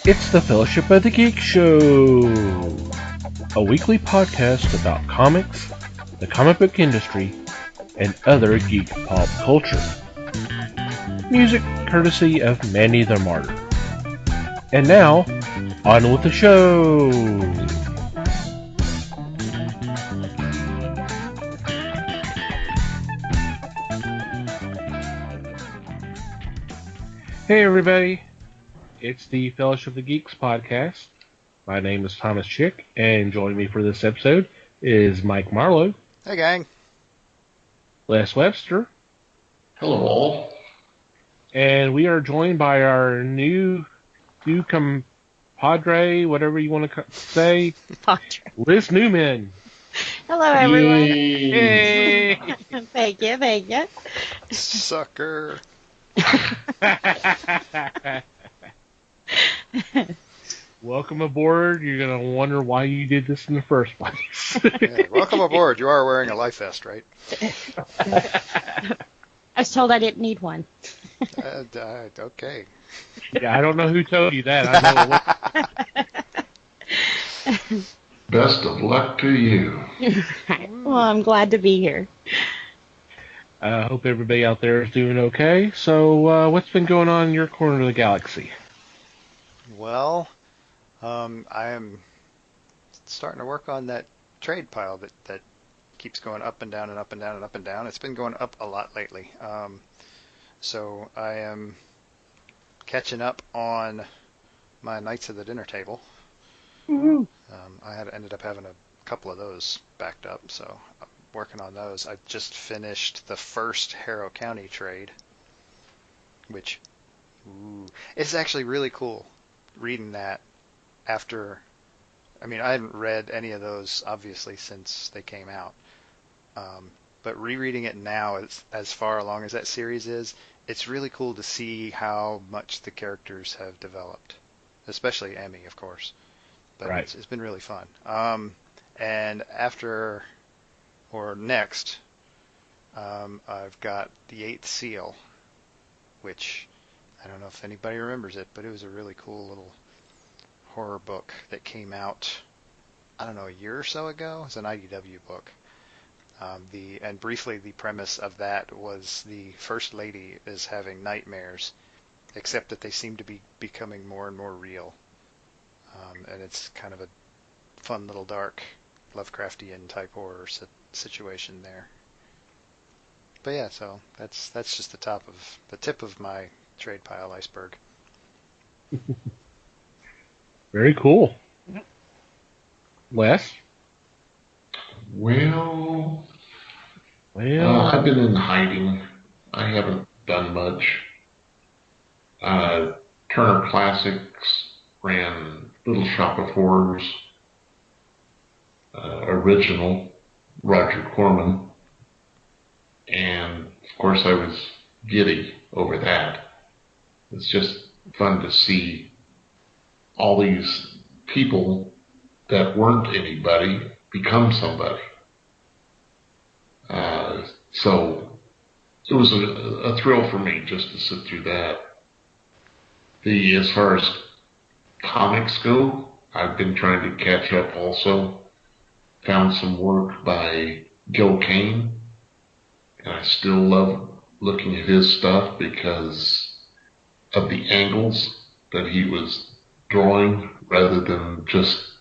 It's the Fellowship of the Geek Show, a weekly podcast about comics, the comic book industry, and other geek pop culture. Music courtesy of Manny the Martyr. And now, on with the show! Hey everybody, it's the Fellowship of the Geeks podcast. My name is Thomas Chick, and joining me for this episode is Mike Marlowe. Hey gang. Les Webster. Hello all. And we are joined by our new compadre, whatever you want to say, Liz Newman. Hello, everyone. Yay. Thank you. Sucker. Welcome aboard. You're going to wonder why you did this in the first place. Yeah, welcome aboard. You are wearing a life vest, right? I was told I didn't need one. Okay. Yeah, I don't know who told you that. I know. Best of luck to you. Well, I'm glad to be here. I hope everybody out there is doing okay. So, what's been going on in your corner of the galaxy? Well, I am starting to work on that trade pile that keeps going up and down and up and down and up and down. It's been going up a lot lately. So I am catching up on my Knights of the Dinner Table. Mm-hmm. I ended up having a couple of those backed up, so I'm working on those. I just finished the first Harrow County trade, which it's actually really cool reading that after. I mean, I hadn't read any of those obviously since they came out, but rereading it now, as far along as that series is, it's really cool to see how much the characters have developed, especially Emmy, of course. But right. It's been really fun. And next, I've got The Eighth Seal, which I don't know if anybody remembers it, but it was a really cool little horror book that came out, I don't know, a year or so ago. It's an IDW book. And briefly, the premise of that was the First Lady is having nightmares, except that they seem to be becoming more and more real. And it's kind of a fun little dark Lovecraftian type horror situation there. But yeah, so that's just the tip of my trade pile iceberg. Very cool. Les? Well, I've been in hiding. I haven't done much. Turner Classics ran Little Shop of Horrors, original, Roger Corman, and of course I was giddy over that. It's just fun to see all these people that weren't anybody become somebody. So it was a thrill for me just to sit through that. As far as comics go, I've been trying to catch up also. Found some work by Gil Kane, and I still love looking at his stuff because of the angles that he was drawing rather than just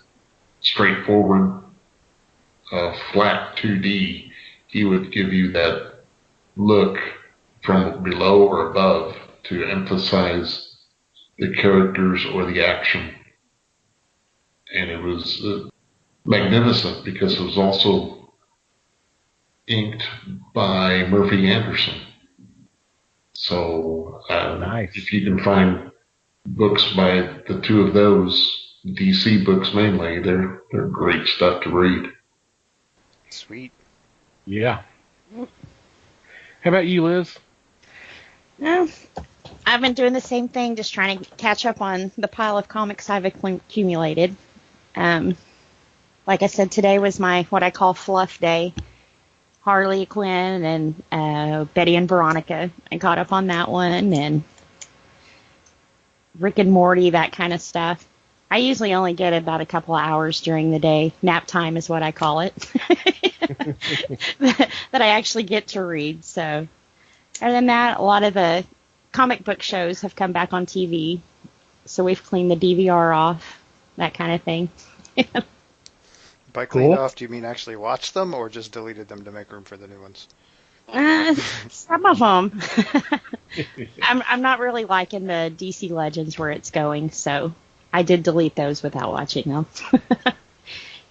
straightforward flat 2D. He would give you that look from below or above to emphasize the characters or the action. And it was magnificent because it was also inked by Murphy Anderson. So nice. If you can find books by the two of those, DC books mainly, they're great stuff to read. Sweet. Yeah. How about you, Liz? No, I've been doing the same thing, just trying to catch up on the pile of comics I've accumulated. Like I said, today was my what I call fluff day. Harley, Quinn, and Betty and Veronica. I caught up on that one, and Rick and Morty, that kind of stuff. I usually only get about a couple of hours during the day. Nap time is what I call it. that I actually get to read. So, other than that, a lot of the comic book shows have come back on TV. So we've cleaned the DVR off, that kind of thing. By cleaned off, do you mean actually watched them or just deleted them to make room for the new ones? Some of them. I'm not really liking the DC Legends where it's going, so I did delete those without watching them.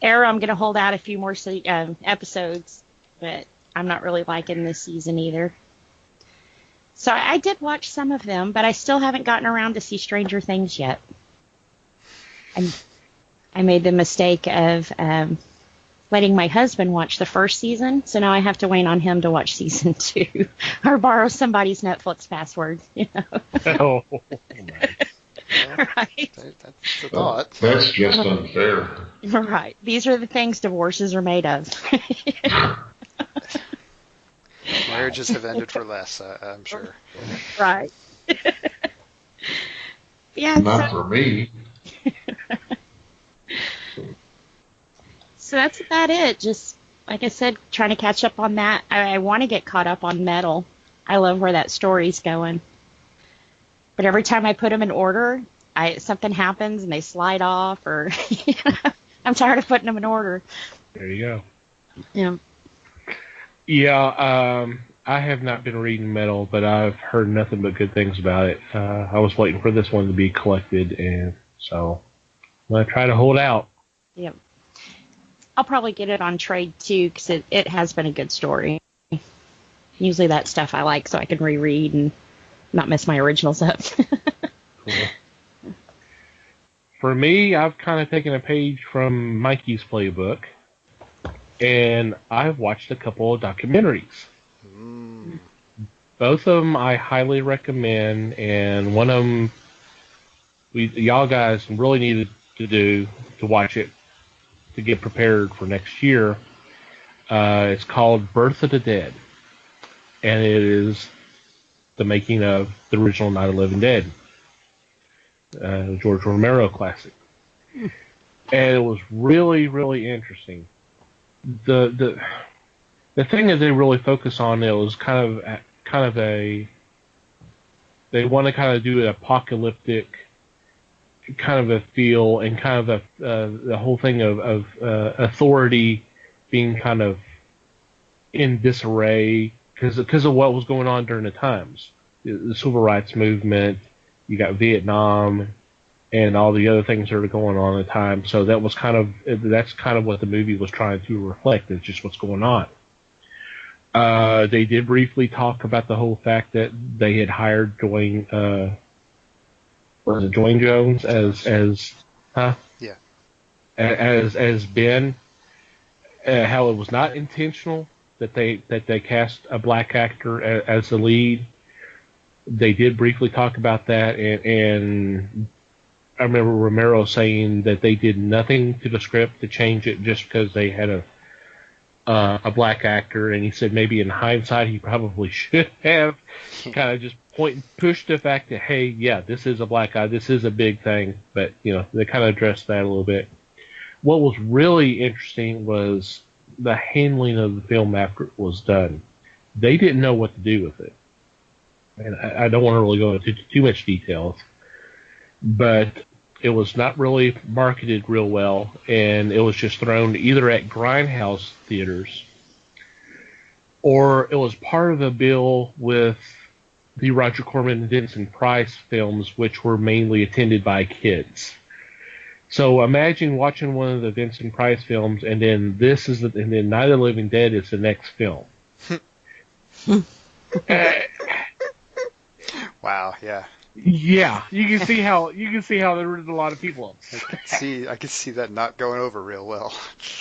Arrow, I'm going to hold out a few more episodes, but I'm not really liking this season either. So I did watch some of them, but I still haven't gotten around to see Stranger Things yet. I made the mistake of letting my husband watch the first season, so now I have to wait on him to watch season 2 or borrow somebody's Netflix password. You know? Oh, nice. Right. That's a thought. That's just unfair. Right. These are the things divorces are made of. Marriages have ended for less, I'm sure. Right. Yeah. Not for me. So that's about it. Just, like I said, trying to catch up on that. I want to get caught up on Metal. I love where that story's going. But every time I put them in order, something happens and they slide off, or I'm tired of putting them in order. There you go. Yeah. Yeah, I have not been reading Metal, but I've heard nothing but good things about it. I was waiting for this one to be collected, and so I'm going to try to hold out. Yep. I'll probably get it on trade, too, because it has been a good story. Usually that stuff I like so I can reread and not mess my originals up. Cool. For me, I've kind of taken a page from Mikey's playbook, and I've watched a couple of documentaries. Both of them I highly recommend, and one of them y'all guys really needed to watch it to get prepared for next year. It's called Birth of the Dead, and it is the making of the original Night of the Living Dead, George Romero classic. And it was really, really interesting. The thing that they really focus on, it was kind of a, they want to kind of do an apocalyptic kind of a feel, and kind of the whole thing of authority being kind of in disarray because of what was going on during the times, the civil rights movement. You got Vietnam and all the other things that are going on at the time. So that's kind of what the movie was trying to reflect, is just what's going on. They did briefly talk about the whole fact that they had hired Dwayne Jones as Ben, how it was not intentional that they cast a black actor as the lead. They did briefly talk about that, and I remember Romero saying that they did nothing to the script to change it just because they had a black actor, and he said maybe in hindsight he probably should have kind of just pushed the fact that, hey, yeah, this is a black guy, this is a big thing, but they kind of addressed that a little bit. What was really interesting was the handling of the film after it was done. They didn't know what to do with it, and I don't want to really go into too much details, but it was not really marketed real well, and it was just thrown either at grindhouse theaters, or it was part of a bill with the Roger Corman and Vincent Price films, which were mainly attended by kids. So imagine watching one of the Vincent Price films, and then and then Night of the Living Dead is the next film. Wow, yeah. Yeah, you can see how there was a lot of people. I could see that not going over real well.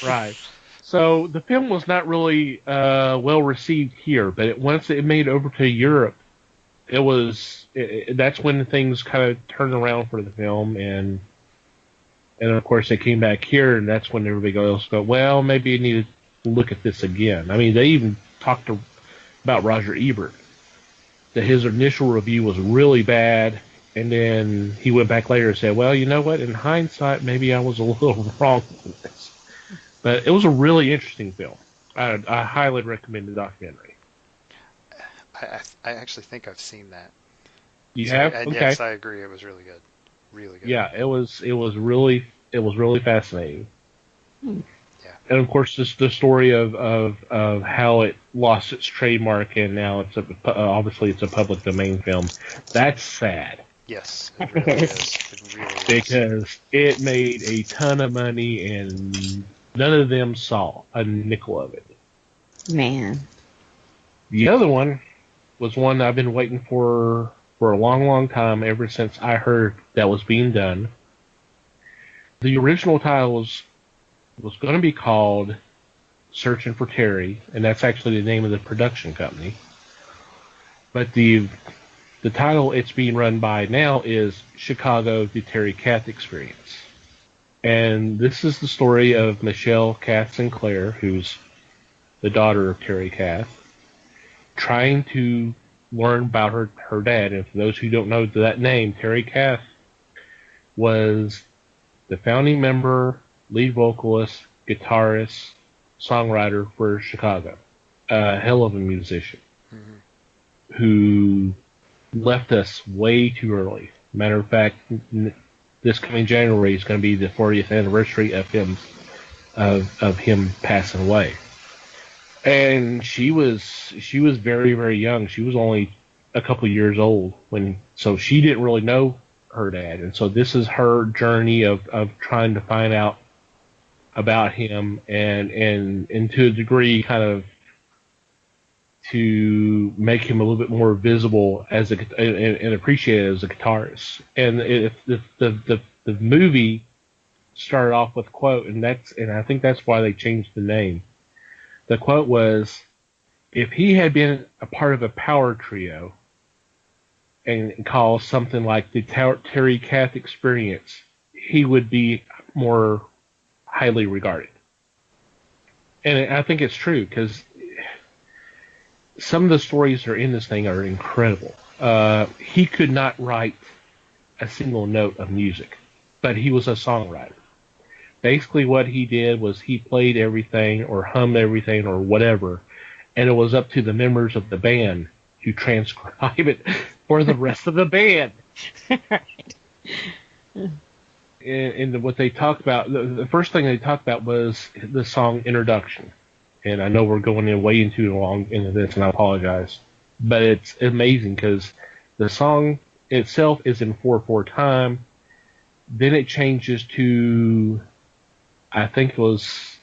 Right. So the film was not really well received here, but once it made over to Europe, that's when things kind of turned around for the film, and of course they came back here, and that's when everybody else go, well, maybe you need to look at this again. I mean, they even talked about Roger Ebert, that his initial review was really bad, And then he went back later and said, well, you know what? In hindsight, maybe I was a little wrong with this. But it was a really interesting film. I highly recommend the documentary. I actually think I've seen that. You have? And Okay. yes, I agree. It was really good. Really good. Yeah, it was really fascinating. Yeah. And of course, this the story of how it lost its trademark and now it's obviously it's a public domain film. That's sad. Yes, it really is. It really is. Because it made a ton of money and none of them saw a nickel of it. Man. The other one was one I've been waiting for a long, long time, ever since I heard that was being done. The original title was going to be called Searching for Terry, and that's actually the name of the production company. But the title it's being run by now is Chicago, the Terry Kath Experience. And this is the story of Michelle Kath Sinclair, who's the daughter of Terry Kath, trying to learn about her dad. And for those who don't know that name, Terry Kath was the founding member, lead vocalist, guitarist, songwriter for Chicago. A hell of a musician who left us way too early. Matter of fact, this coming January is going to be the 40th anniversary of him passing away. And she was very, very young. She was only a couple of years old so she didn't really know her dad. And so this is her journey of trying to find out about him and to a degree kind of to make him a little bit more visible and appreciated as a guitarist. And the movie started off with a quote, and I think that's why they changed the name. The quote was, if he had been a part of a power trio and called something like the Terry Kath Experience, he would be more highly regarded. And I think it's true, because some of the stories that are in this thing are incredible. He could not write a single note of music, but he was a songwriter. Basically what he did was he played everything or hummed everything or whatever, and it was up to the members of the band to transcribe it for the rest of the band. Right. And what they talked about, the first thing they talked about was the song Introduction. And I know we're going in way too long into this, and I apologize. But it's amazing because the song itself is in 4/4 time. Then it changes to, I think it was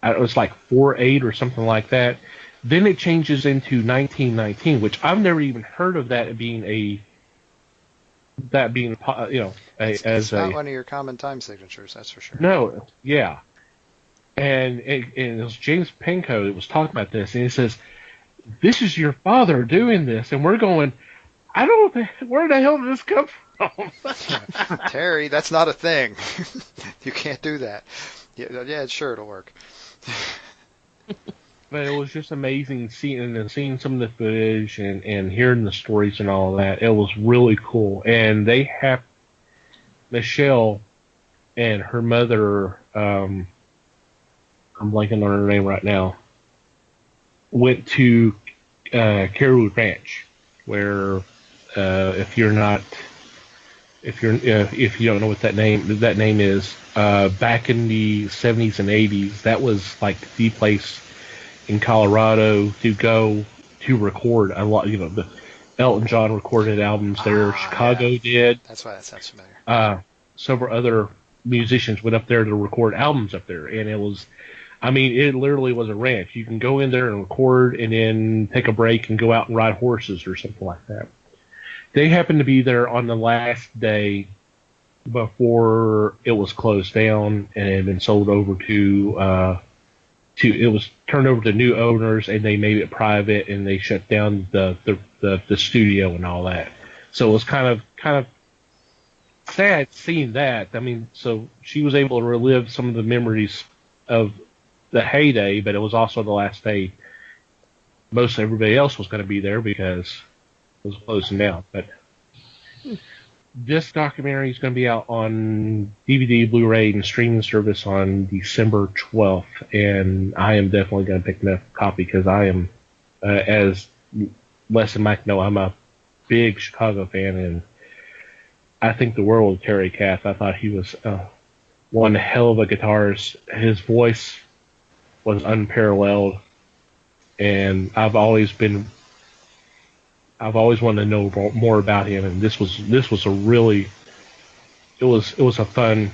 like 4/8 or something like that. Then it changes into 1919, which I've never even heard of that being It's not one of your common time signatures, that's for sure. No, yeah. And it was James Pankow that was talking about this, and he says, this is your father doing this, and we're going, where the hell did this come from? Terry, that's not a thing. You can't do that. Yeah, sure, it'll work. But it was just amazing seeing some of the footage and hearing the stories and all that. It was really cool. And they have Michelle and her mother, I'm blanking on her name right now, went to Caribou Ranch, where if you don't know what that name is, back in the 70s and 80s, that was like the place in Colorado to go to record a lot. The Elton John recorded albums there. Chicago did. That's why that sounds familiar. Several other musicians went up there to record albums up there, and it literally was a ranch. You can go in there and record, and then take a break and go out and ride horses or something like that. They happened to be there on the last day before it was closed down and had been sold over it was turned over to new owners, and they made it private, and they shut down the studio and all that. So it was kind of sad seeing that. So she was able to relive some of the memories of the heyday, but it was also the last day most everybody else was going to be there because it was closing down. But This documentary is going to be out on DVD, Blu-ray, and streaming service on December 12th, and I am definitely going to pick a copy because I am, as Les and Mike know, I'm a big Chicago fan, and I think the world of Terry Kath. I thought he was one hell of a guitarist. His voice was unparalleled, and I've always wanted to know more about him, and this was a really, it was a fun. I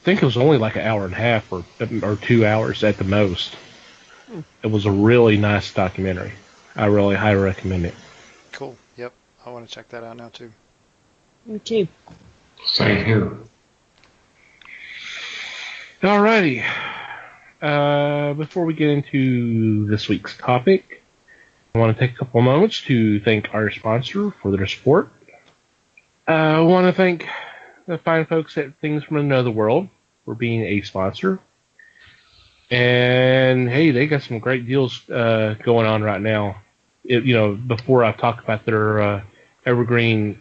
think it was only like an hour and a half or 2 hours at the most. It was a really nice documentary. I really highly recommend it. Cool. Yep. I want to check that out now too. Me too. Same here. Alrighty. Before we get into this week's topic, I want to take a couple moments to thank our sponsor for their support. I want to thank the fine folks at Things from Another World for being a sponsor. And hey, they got some great deals going on right now. Before I talk about their evergreen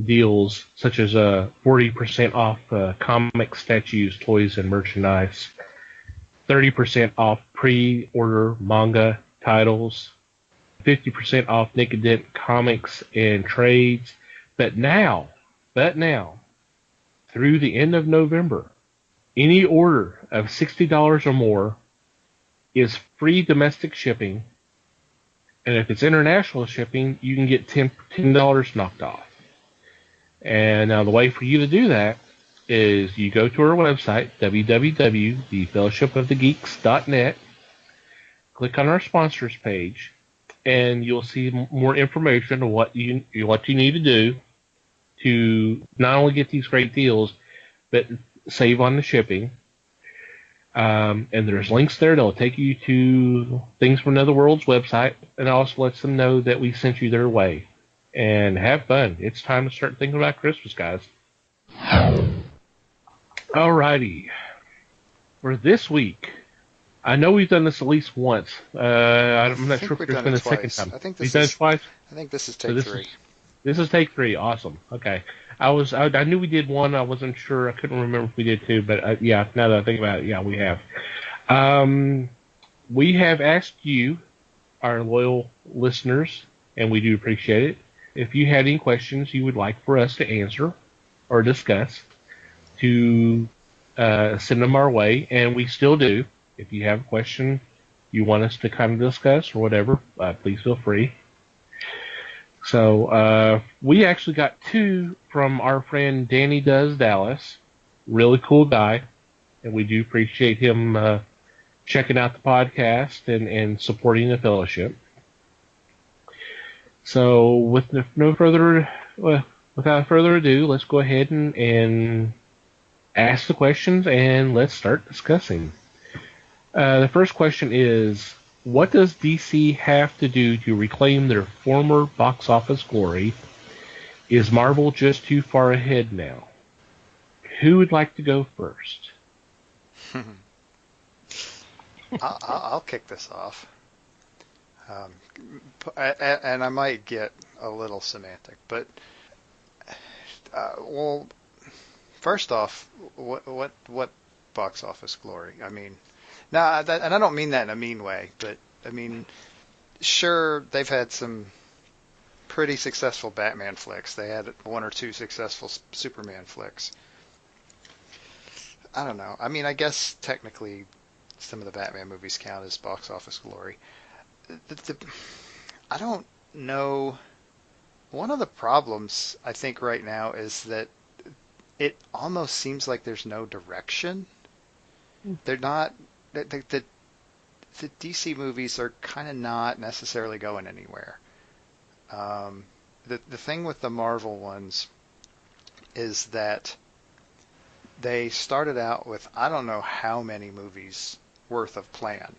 deals, such as 40% off comic statues, toys, and merchandise, 30% off pre-order manga titles, 50% off Nick and Dent comics and trades. But now, through the end of November, any order of $60 or more is free domestic shipping, and if it's international shipping, you can get $10 knocked off. And now the way for you to do that is you go to our website, www.thefellowshipofthegeeks.net, click on our sponsors page, and you'll see more information on what you need to do to not only get these great deals, but save on the shipping. And there's links there that'll take you to Things from Another World's website, and it also lets them know that we sent you their way. And have fun. It's time to start thinking about Christmas, guys. Alrighty. For this week, I know we've done this at least once. I'm not sure if there's been a second time. I think we've done it twice. I think this is take 3. This is take 3. Awesome. Okay. I knew we did one. I wasn't sure. I couldn't remember if we did 2. But yeah, now that I think about it, yeah, we have. We have asked you, our loyal listeners, and we do appreciate it, if you had any questions you would like for us to answer or discuss, to send them our way, and we still do. If you have a question you want us to kind of discuss or whatever, please feel free. So we actually got 2 from our friend Danny Does Dallas. Really cool guy, and we do appreciate him checking out the podcast and supporting the fellowship. So without further ado, let's go ahead and ask the questions, and let's start discussing. The first question is, what does DC have to do to reclaim their former box office glory? Is Marvel just too far ahead now? Who would like to go first? I'll kick this off. And I might get a little semantic, but well, first off, what box office glory? I mean, and I don't mean that in a mean way, but I mean, sure, they've had some pretty successful Batman flicks. They had 1 or 2 successful Superman flicks. I don't know. I mean, I guess technically some of the Batman movies count as box office glory. I don't know. One of the problems I think right now is that it almost seems like there's no direction. They're not. The DC movies are kind of not necessarily going anywhere. The thing with the Marvel ones is that they started out with I don't know how many movies worth of plan.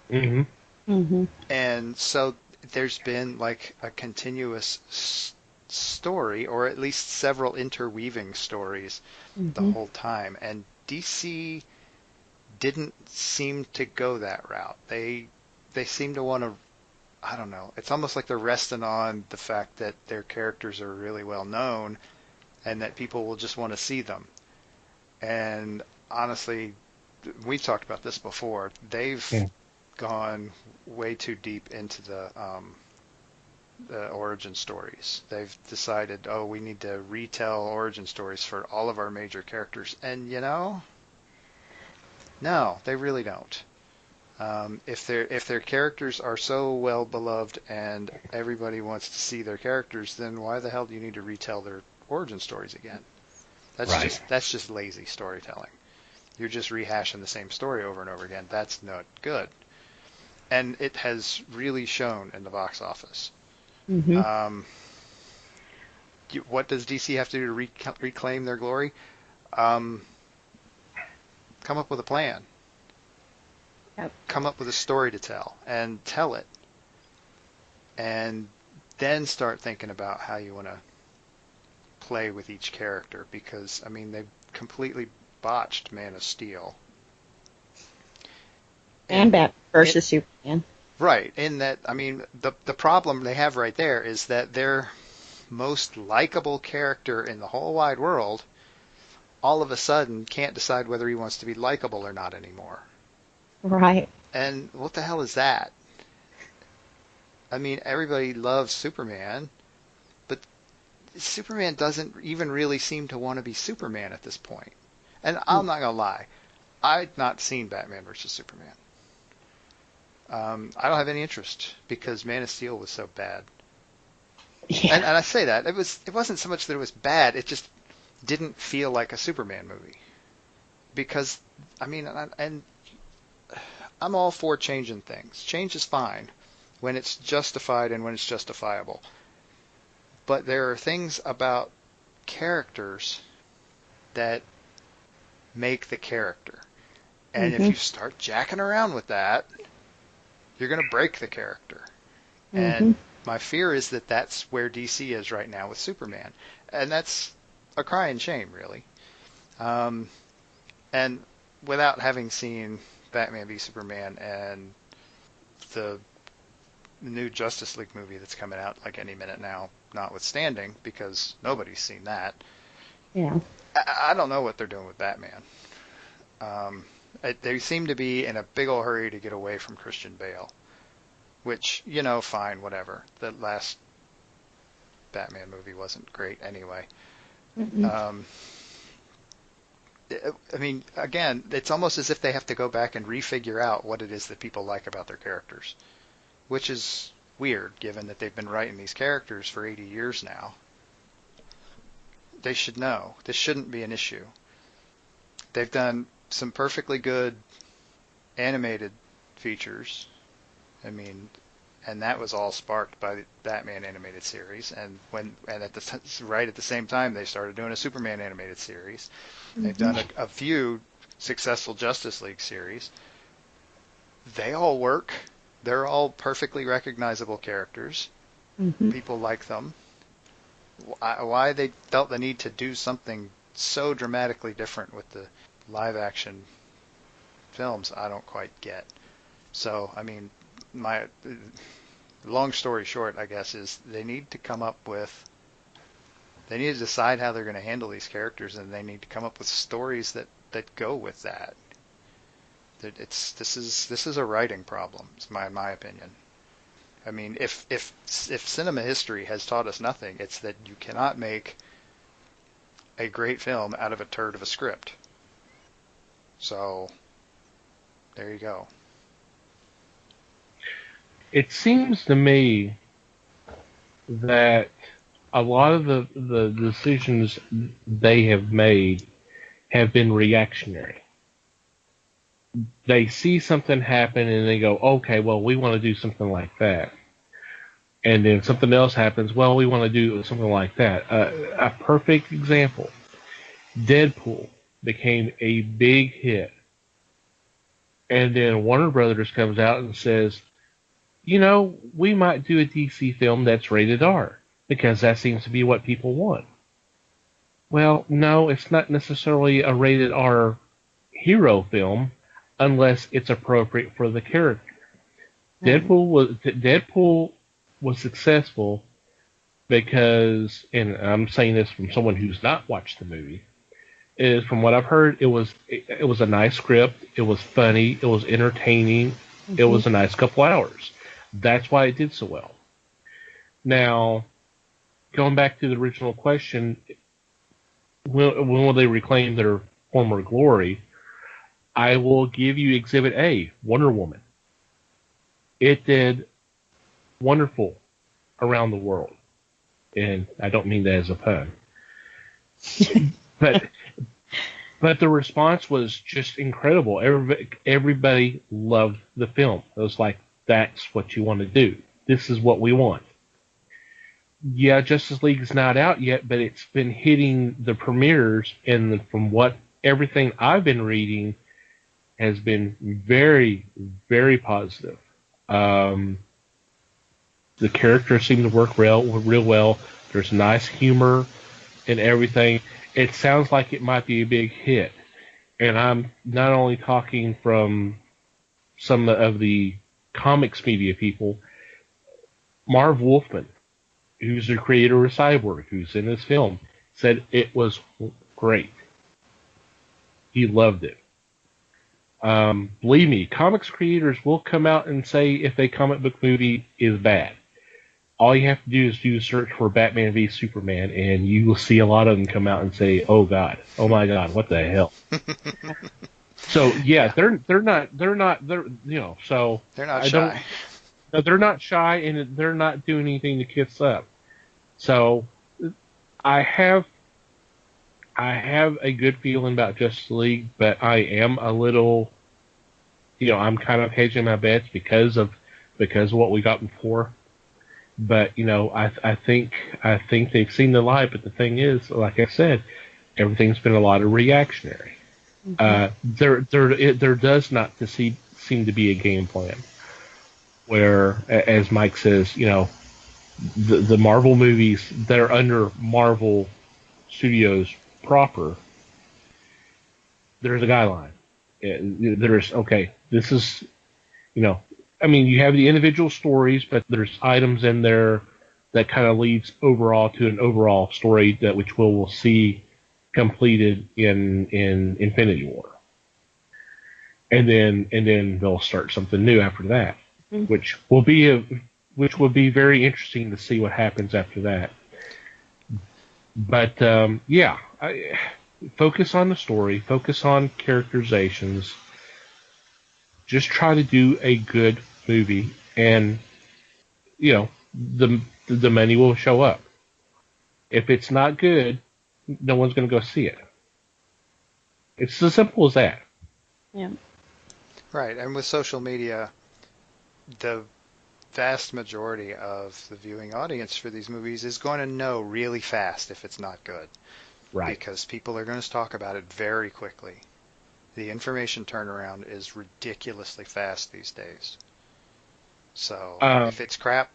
Mm-hmm. Mm-hmm. And so there's been like a continuous story, or at least several interweaving stories the whole time. And DC didn't seem to go that route. They seem to want to I don't know. It's almost like they're resting on the fact that their characters are really well known and that people will just want to see them. And honestly, we've talked about this before. They've gone way too deep into the origin stories. They've decided, oh, we need to retell origin stories for all of our major characters. And no, they really don't. If their characters are so well beloved and everybody wants to see their characters, then why the hell do you need to retell their origin stories again? That's just lazy storytelling. You're just rehashing the same story over and over again. That's not good. And it has really shown in the box office. Mm-hmm. What does DC have to do to reclaim their glory? Come up with a plan. Yep. Come up with a story to tell and tell it. And then start thinking about how you want to play with each character, because, I mean, they've completely botched Man of Steel. And Batman versus Superman. Right, in that, I mean, the problem they have right there is that their most likable character in the whole wide world all of a sudden can't decide whether he wants to be likable or not anymore. Right. And what the hell is that? I mean, everybody loves Superman, but Superman doesn't even really seem to want to be Superman at this point. And I'm not going to lie, I've not seen Batman versus Superman. I don't have any interest because Man of Steel was so bad. Yeah. And I say that it wasn't so much that it was bad; it just didn't feel like a Superman movie. Because I mean, and I'm all for changing things. Change is fine when it's justified and when it's justifiable. But there are things about characters that make the character. And if you start jacking around with that, you're going to break the character. And my fear is that that's where DC is right now with Superman. And that's a crying shame, really. And without having seen Batman v Superman and the new Justice League movie that's coming out like any minute now, notwithstanding, because nobody's seen that. Yeah. I don't know what they're doing with Batman. They seem to be in a big old hurry to get away from Christian Bale, which, fine, whatever. The last Batman movie wasn't great anyway. I mean, again, it's almost as if they have to go back and refigure out what it is that people like about their characters, which is weird, given that they've been writing these characters for 80 years now. They should know. This shouldn't be an issue. They've done some perfectly good animated features. I mean, and that was all sparked by the Batman animated series. And right at the same time, they started doing a Superman animated series. They've done a few successful Justice League series. They all work. They're all perfectly recognizable characters. People like them. Why they felt the need to do something so dramatically different with the live action films, I don't quite get. So, I mean, my long story short, I guess, is they need to decide how they're going to handle these characters, and they need to come up with stories that go with that. This is a writing problem, in my opinion. I mean, if cinema history has taught us nothing, it's that you cannot make a great film out of a turd of a script. So, there you go. It seems to me that a lot of the decisions they have made have been reactionary. They see something happen and they go, okay, well, we want to do something like that. And then something else happens, well, we want to do something like that. A perfect example, Deadpool became a big hit. And then Warner Brothers comes out and says, we might do a DC film that's rated R, because that seems to be what people want. Well, no, it's not necessarily a rated R hero film unless it's appropriate for the character. Deadpool was successful because, and I'm saying this from someone who's not watched the movie, is from what I've heard, it was a nice script, it was funny, it was entertaining, it was a nice couple hours. That's why it did so well. Now, going back to the original question, when will they reclaim their former glory? I will give you Exhibit A, Wonder Woman. It did wonderful around the world. And I don't mean that as a pun. but the response was just incredible. Everybody loved the film. It was like, that's what you want to do. This is what we want. Yeah, Justice League is not out yet, but it's been hitting the premieres, and from what everything I've been reading has been very, very positive. The characters seem to work real well. There's nice humor and everything. It sounds like it might be a big hit. And I'm not only talking from some of the comics media people. Marv Wolfman, who's the creator of Cyborg, who's in this film, said it was great. He loved it. Believe me, comics creators will come out and say if a comic book movie is bad. All you have to do is do a search for Batman v Superman, and you will see a lot of them come out and say, "Oh God, oh my God, what the hell?" So yeah, they're not so they're not shy. They're not shy, and they're not doing anything to kiss up. So I have a good feeling about Justice League, but I am a little, I'm kind of hedging my bets because of what we got before. But I think they've seen the light. But the thing is, like I said, everything's been a lot of reactionary. Mm-hmm. There does not seem to be a game plan. Where, as Mike says, the Marvel movies that are under Marvel Studios proper, there's a guideline. This is, you have the individual stories, but there's items in there that kind of leads overall to an overall story which we'll see completed in Infinity War. And then they'll start something new after that, mm-hmm. which will be very interesting to see what happens after that. But focus on the story, focus on characterizations. Just try to do a good movie, and the money will show up. If it's not good, no one's going to go see it. It's as simple as that. Yeah. Right, and with social media, the vast majority of the viewing audience for these movies is going to know really fast if it's not good. Right. Because people are going to talk about it very quickly. The information turnaround is ridiculously fast these days. So if it's crap,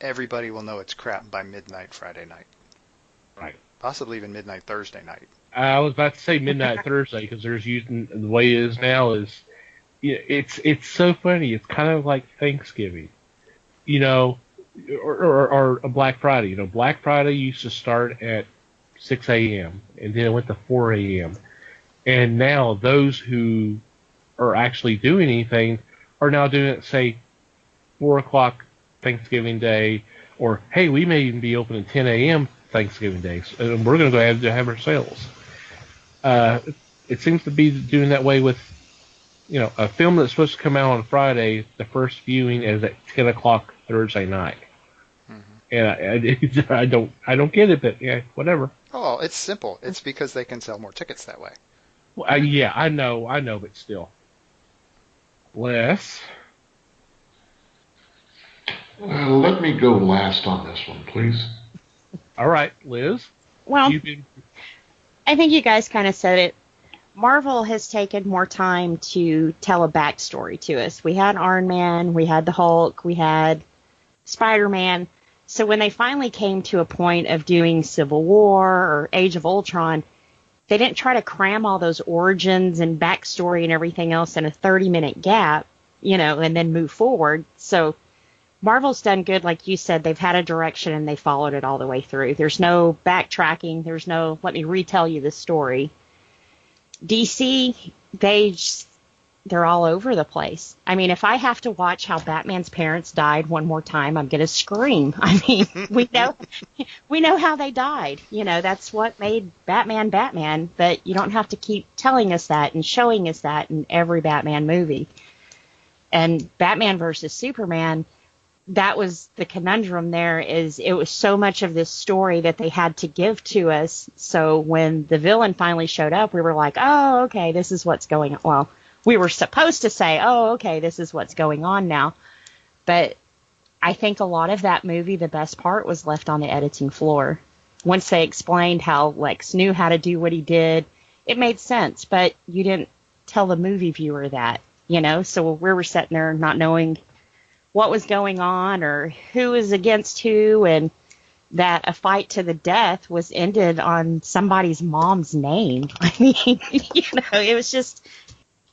everybody will know it's crap by midnight Friday night. Right. Possibly even midnight Thursday night. I was about to say midnight Thursday because there's using the way it is now is it's so funny. It's kind of like Thanksgiving, or a Black Friday. Black Friday used to start at 6 a.m. and then it went to 4 a.m. And now those who are actually doing anything are now doing it, say, 4 o'clock Thanksgiving Day, or, hey, we may even be open at 10 a.m. Thanksgiving Day, and we're going to go ahead and have our sales. It seems to be doing that way with, a film that's supposed to come out on Friday, the first viewing is at 10 o'clock Thursday night. Mm-hmm. And I don't get it, but yeah, whatever. Oh, it's simple. It's because they can sell more tickets that way. Well, I know, but still. Les? Let me go last on this one, please. All right, Liz. Well, I think you guys kind of said it. Marvel has taken more time to tell a backstory to us. We had Iron Man, we had the Hulk, we had Spider-Man. So when they finally came to a point of doing Civil War or Age of Ultron, they didn't try to cram all those origins and backstory and everything else in a 30-minute gap. and then move forward. So Marvel's done good, like you said. They've had a direction and they followed it all the way through. There's no backtracking. There's no, let me retell you the story. DC, they're all over the place. I mean, if I have to watch how Batman's parents died one more time, I'm going to scream. I mean, we know how they died. That's what made Batman Batman, but you don't have to keep telling us that and showing us that in every Batman movie. And Batman versus Superman, that was the conundrum there, is it was so much of this story that they had to give to us. So when the villain finally showed up, we were like, oh, okay, this is what's going on. Well, we were supposed to say, oh, okay, this is what's going on now. But I think a lot of that movie, the best part was left on the editing floor. Once they explained how Lex knew how to do what he did, it made sense. But you didn't tell the movie viewer that, So we were sitting there not knowing what was going on or who was against who, and that a fight to the death was ended on somebody's mom's name. I mean, it was just,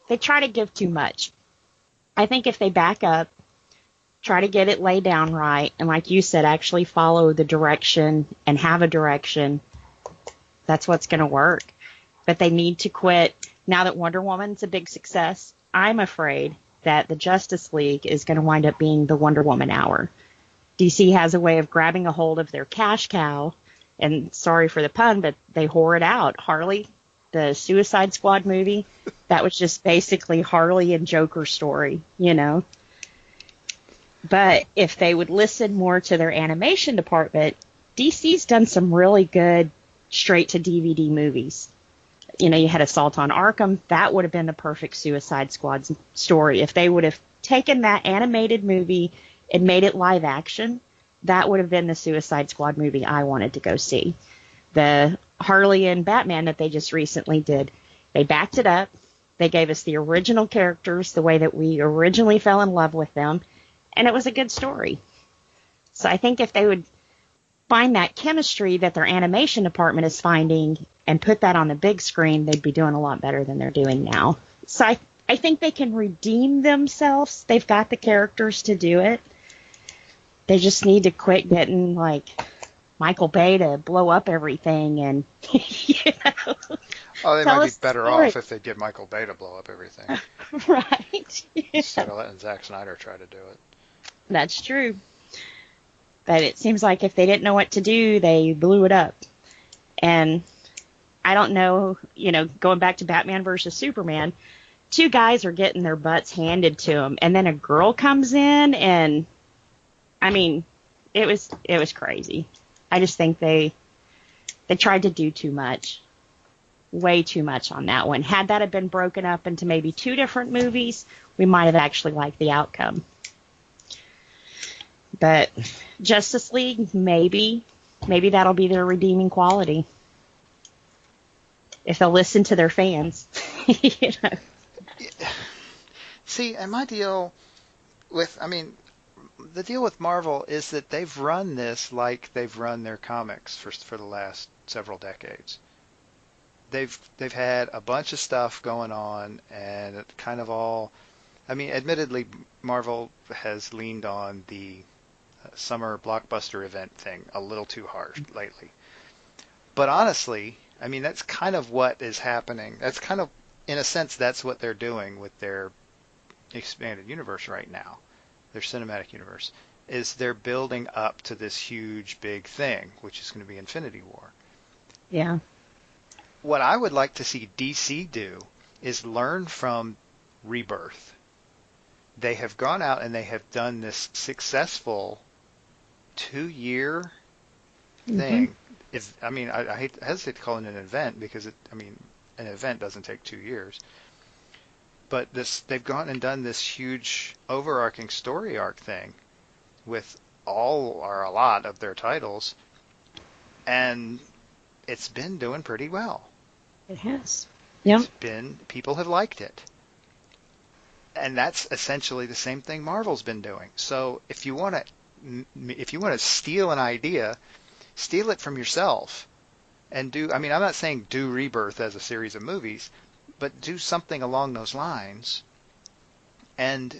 they try to give too much. I think if they back up, try to get it laid down right, and like you said, actually follow the direction and have a direction, that's what's going to work. But they need to quit. Now that Wonder Woman's a big success, I'm afraid that the Justice League is going to wind up being the Wonder Woman hour. DC has a way of grabbing a hold of their cash cow, and sorry for the pun, but they whore it out. Harley, the Suicide Squad movie, that was just basically Harley and Joker's story, But if they would listen more to their animation department, DC's done some really good straight-to-DVD movies. You had Assault on Arkham. That would have been the perfect Suicide Squad story. If they would have taken that animated movie and made it live action, that would have been the Suicide Squad movie I wanted to go see. The Harley and Batman that they just recently did, they backed it up. They gave us the original characters the way that we originally fell in love with them, and it was a good story. So I think if they would find that chemistry that their animation department is finding and put that on the big screen, they'd be doing a lot better than they're doing now. So I think they can redeem themselves. They've got the characters to do it. They just need to quit getting, like, Michael Bay to blow up everything and, Oh, they might be better off if they get Michael Bay to blow up everything. Right. Instead of letting Zack Snyder try to do it. That's true. But it seems like if they didn't know what to do, they blew it up. And I don't know, going back to Batman versus Superman, two guys are getting their butts handed to them, and then a girl comes in, and I mean, it was crazy. I just think they tried to do too much. Way too much on that one. Had that have been broken up into maybe two different movies, we might have actually liked the outcome. But Justice League, maybe that'll be their redeeming quality. If they'll listen to their fans. See, and my deal with, the deal with Marvel is that they've run this like they've run their comics for the last several decades. They've had a bunch of stuff going on, and it kind of all, admittedly, Marvel has leaned on the summer blockbuster event thing a little too hard lately. But honestly, that's kind of what is happening. That's kind of, in a sense, that's what they're doing with their expanded universe right now. Their cinematic universe is they're building up to this huge, big thing, which is going to be Infinity War. Yeah. What I would like to see DC do is learn from Rebirth. They have gone out and they have done this successful 2-year thing. I hesitate to call it an event because an event doesn't take 2 years. But they've gone and done this huge overarching story arc thing with all or a lot of their titles, and it's been doing pretty well. It has. Yep. People have liked it. And that's essentially the same thing Marvel's been doing. So if you want to steal an idea, steal it from yourself and do, I'm not saying do Rebirth as a series of movies, but do something along those lines and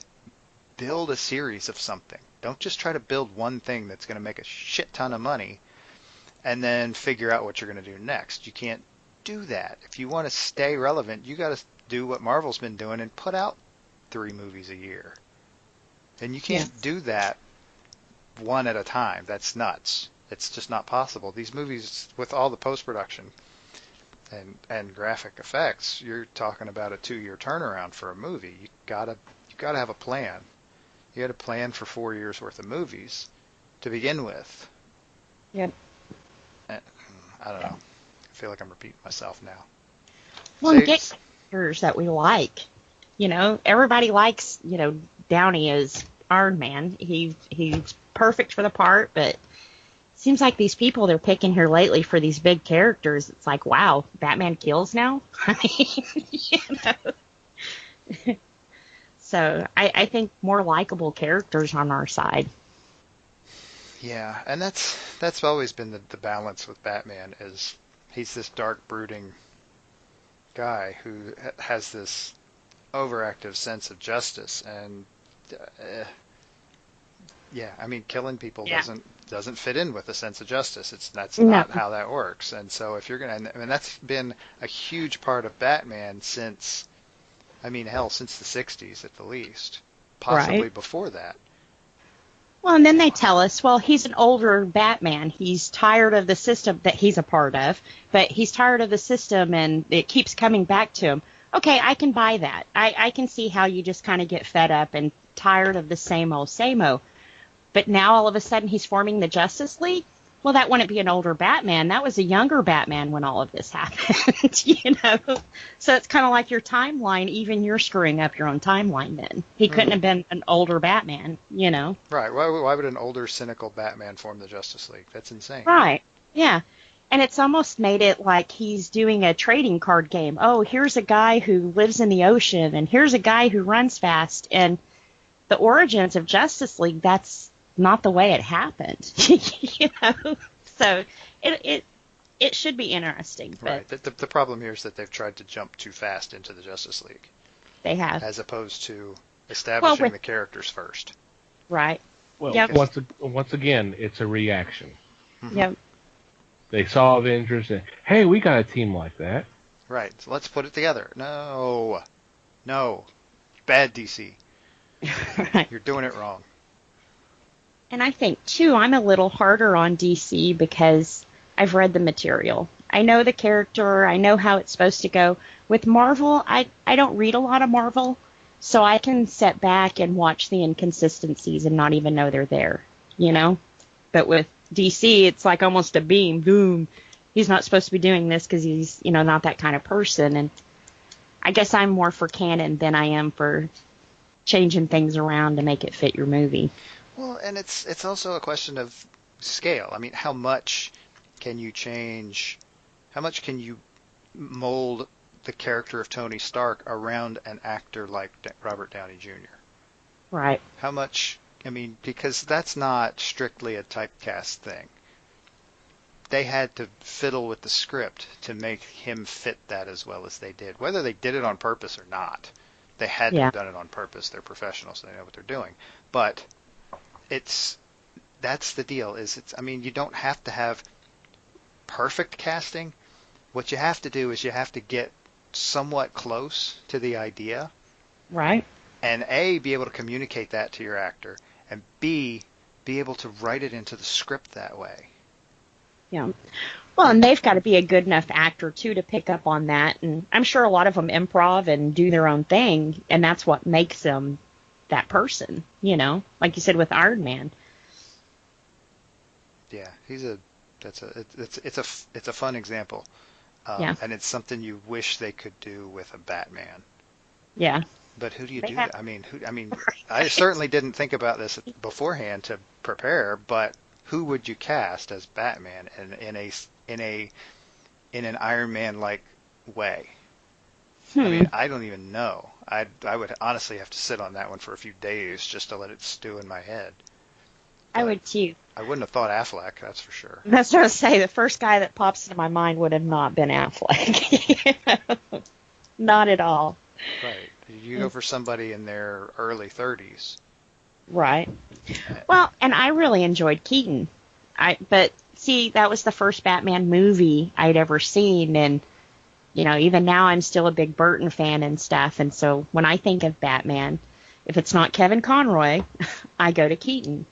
build a series of something. Don't just try to build one thing that's going to make a shit ton of money and then figure out what you're going to do next. You can't do that. If you want to stay relevant, you got to do what Marvel's been doing and put out 3 movies a year. And you can't do that one at a time. That's nuts. It's just not possible. These movies, with all the post-production and graphic effects, you're talking about a 2-year turnaround for a movie. You gotta have a plan. You got to plan for 4 years worth of movies to begin with. Yep. I don't know. I feel like I'm repeating myself now. Well, and get characters that we like. You know, everybody likes, you know, Downey as Iron Man. He's perfect for the part, but it seems like these people they're picking here lately for these big characters, it's like, wow, Batman kills now? I mean, you know. So I think more likable characters on our side. Yeah, and that's always been the balance with Batman is he's this dark, brooding guy who has this overactive sense of justice, and yeah, I mean, killing people doesn't fit in with a sense of justice. That's not how that works. And so if you're gonna, I mean, that's been a huge part of Batman since, I mean, hell, since the 60s at the least, possibly before that. Well, and then they tell us, well, he's an older Batman. He's tired of the system that he's a part of, but he's tired of the system and it keeps coming back to him. Okay, I can buy that. I can see how you just kind of get fed up and tired of the same old. But now all of a sudden he's forming the Justice League? Well, that wouldn't be an older Batman. That was a younger Batman when all of this happened, you know? So it's kind of like your timeline. Even you're screwing up your own timeline then. He couldn't have been an older Batman, you know? Right. Why would an older, cynical Batman form the Justice League? That's insane. Right. Yeah. And it's almost made it like he's doing a trading card game. Oh, here's a guy who lives in the ocean, and here's a guy who runs fast. And the origins of Justice League, that's not the way it happened, you know. So it should be interesting. But right. The problem here is that they've tried to jump too fast into the Justice League. They have, as opposed to establishing the characters first. Right. Well, once again, it's a reaction. Mm-hmm. Yep. They saw Avengers and, hey, we got a team like that. Right. So let's put it together. No. Bad DC. Right. You're doing it wrong. And I think, too, I'm a little harder on DC because I've read the material. I know the character. I know how it's supposed to go. With Marvel, I don't read a lot of Marvel, so I can sit back and watch the inconsistencies and not even know they're there, you know? But with DC, it's like almost a beam, boom. He's not supposed to be doing this because he's, you know, not that kind of person. And I guess I'm more for canon than I am for changing things around to make it fit your movie. Well, and it's also a question of scale. I mean, how much can you change? How much can you mold the character of Tony Stark around an actor like Robert Downey Jr.? Right. How much? I mean, because that's not strictly a typecast thing. They had to fiddle with the script to make him fit that as well as they did. Whether they did it on purpose or not, they had to have done it on purpose. They're professionals. They know what they're doing. But that's the deal. I mean, you don't have to have perfect casting. What you have to do is you have to get somewhat close to the idea. Right. And A, be able to communicate that to your actor, and B, be able to write it into the script that way. Yeah. Well, and they've got to be a good enough actor, too, to pick up on that. And I'm sure a lot of them improv and do their own thing, and that's what makes them that person, you know, like you said with Iron Man. Yeah, it's a fun example. And it's something you wish they could do with a Batman. Yeah. But who do you do that? I mean, I certainly didn't think about this beforehand to prepare, but who would you cast as Batman in an Iron Man like way? I mean, I don't even know. I would honestly have to sit on that one for a few days just to let it stew in my head. But I would too. I wouldn't have thought Affleck, that's for sure. That's what I was saying. The first guy that pops into my mind would have not been Affleck. Not at all. Right. You go for somebody in their early 30s Right. Well, and I really enjoyed Keaton. But see, that was the first Batman movie I'd ever seen, and even now I'm still a big Burton fan and stuff. And so when I think of Batman, if it's not Kevin Conroy, I go to Keaton.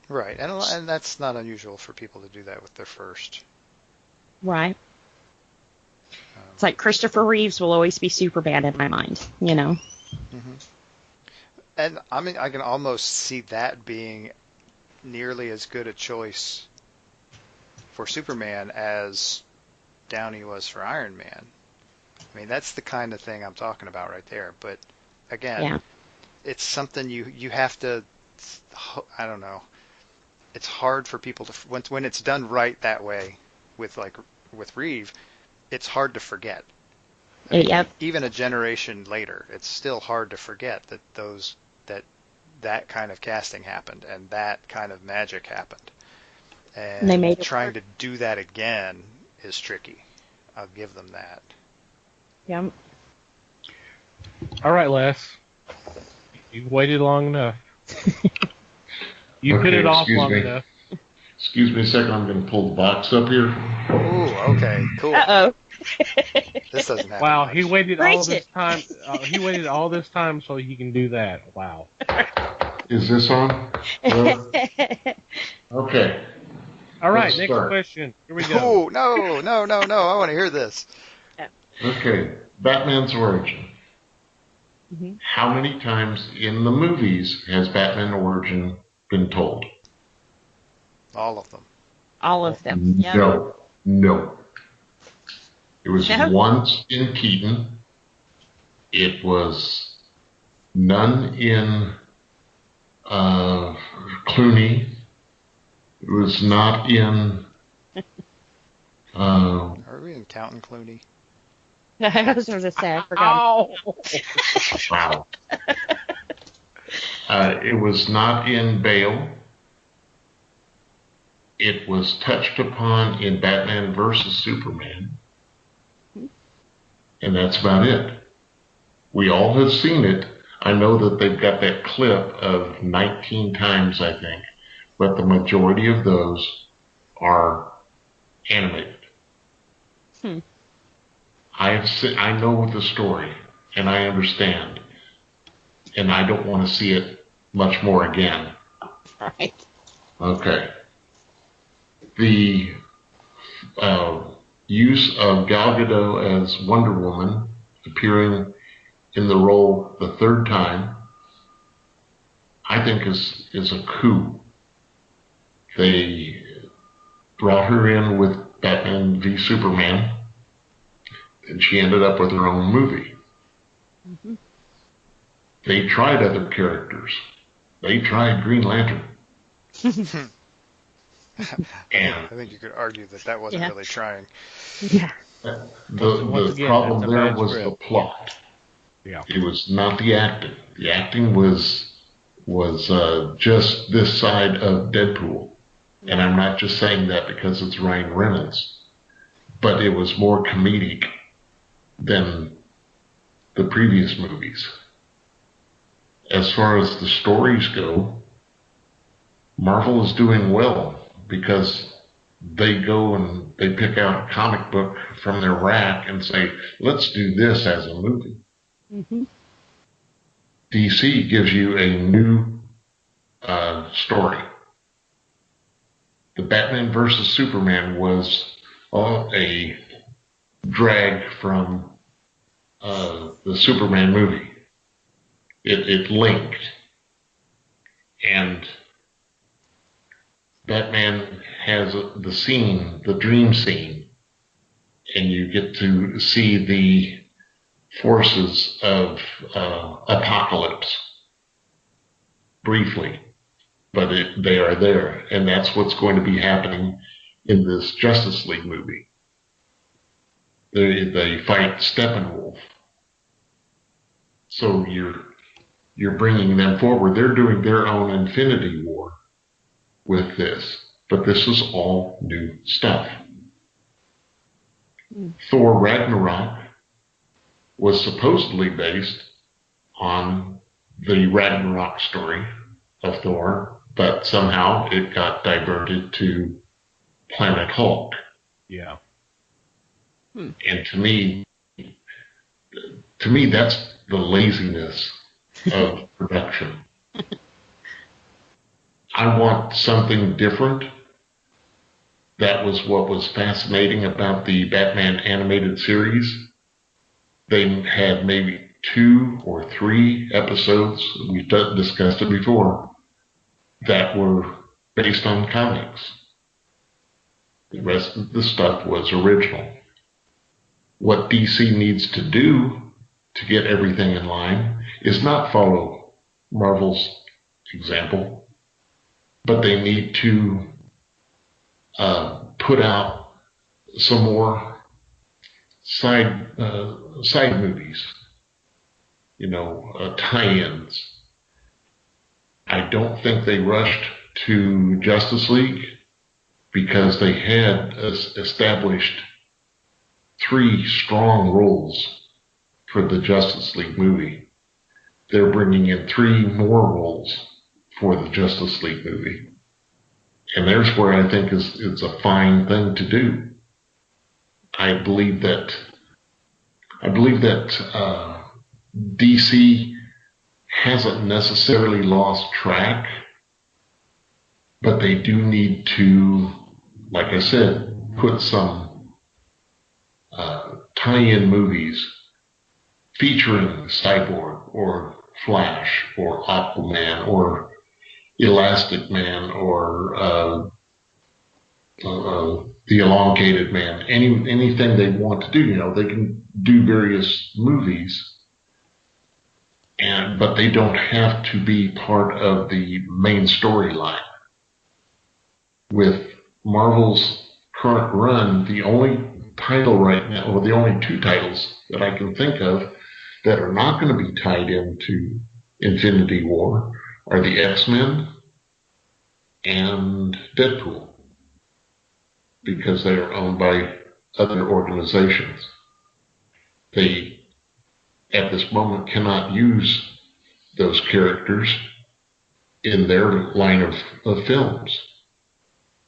Right, and that's not unusual for people to do that with their first. Right. It's like Christopher Reeves will always be Superman in my mind. Mm-hmm. And I mean, I can almost see that being nearly as good a choice for Superman as Downey was for Iron Man. I mean, that's the kind of thing I'm talking about right there. But again, it's something you have to. I don't know. It's hard for people to when it's done right that way with Reeve. It's hard to forget. I mean, Yep. Even a generation later, it's still hard to forget that kind of casting happened and that kind of magic happened. And they made trying to do that again is tricky. I'll give them that. Yep. All right, Les. You've waited long enough. You put it off long enough. Excuse me a second. I'm going to pull the box up here. Ooh, okay, cool. Uh-oh. This doesn't happen. Wow, much. he waited all this time. He waited all this time so he can do that. Wow. Is this on? Okay. All right, Let's next start. question. Here we go. Oh, no. I want to hear this. Okay. Batman's origin. Mm-hmm. How many times in the movies has Batman origin been told? All of them. All of them. Yep. No. It was No? once in Keaton. It was none in Clooney. It was not in. Are we in counting Clooney? I was going to say, I forgot. Wow. It was not in Bale. It was touched upon in Batman versus Superman. And that's about it. We all have seen it. I know that they've got that clip of 19 times, I think. But the majority of those are animated. I know the story, and I understand. And I don't want to see it much more again. Right. Okay. The use of Gal Gadot as Wonder Woman, appearing in the role the third time, I think is a coup. They brought her in with Batman v Superman, and she ended up with her own movie. Mm-hmm. They tried other characters. They tried Green Lantern. And I think you could argue that wasn't really trying. Yeah. the problem there was the plot. Yeah. It was not the acting. The acting was just this side of Deadpool. And I'm not just saying that because it's Ryan Reynolds, but it was more comedic than the previous movies. As far as the stories go, Marvel is doing well because they go and they pick out a comic book from their rack and say, let's do this as a movie. Mm-hmm. DC gives you a new story. The Batman versus Superman was a drag from the Superman movie. It linked. And Batman has the scene, the dream scene, and you get to see the forces of apocalypse briefly, but they are there, and that's what's going to be happening in this Justice League movie. They fight Steppenwolf, so you're bringing them forward. They're doing their own Infinity War with this, but this is all new stuff. Thor Ragnarok was supposedly based on the Ragnarok story of Thor, but somehow it got diverted to Planet Hulk. Yeah. And to me, that's the laziness of production. I want something different. That was what was fascinating about the Batman animated series. They had maybe 2 or 3 episodes, we've discussed it before, that were based on comics. The rest of the stuff was original. What DC needs to do to get everything in line is not follow Marvel's example, but they need to put out some more side movies, tie-ins. I don't think they rushed to Justice League because they had established 3 strong roles for the Justice League movie. They're bringing in 3 more roles for the Justice League movie. And there's where I think it's a fine thing to do. I believe that DC hasn't necessarily lost track, but they do need to, like I said, put some tie-in movies featuring Cyborg or Flash or Aquaman or Elastic Man or the Elongated Man, anything they want to do. They can do various movies, but they don't have to be part of the main storyline. With Marvel's current run, the only title right now, or the only 2 titles that I can think of that are not going to be tied into Infinity War are the X-Men and Deadpool, because they are owned by other organizations. They, at this moment, cannot use those characters in their line of films.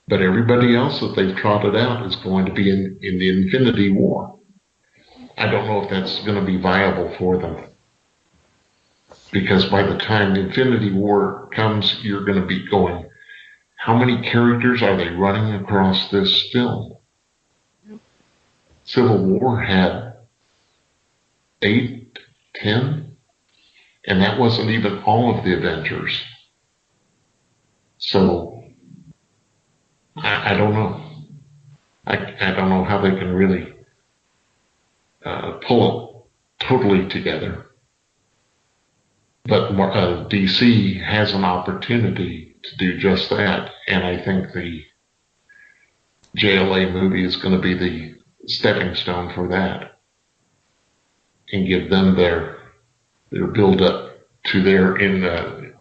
But everybody else that they've trotted out is going to be in the Infinity War. I don't know if that's going to be viable for them. Because by the time the Infinity War comes, you're going to be going, how many characters are they running across this film? Civil War had 8, 10, and that wasn't even all of the Avengers. So, I don't know. I don't know how they can really pull it totally together. But DC has an opportunity to do just that, and I think the JLA movie is going to be the stepping stone for that, and give them their build up to their in the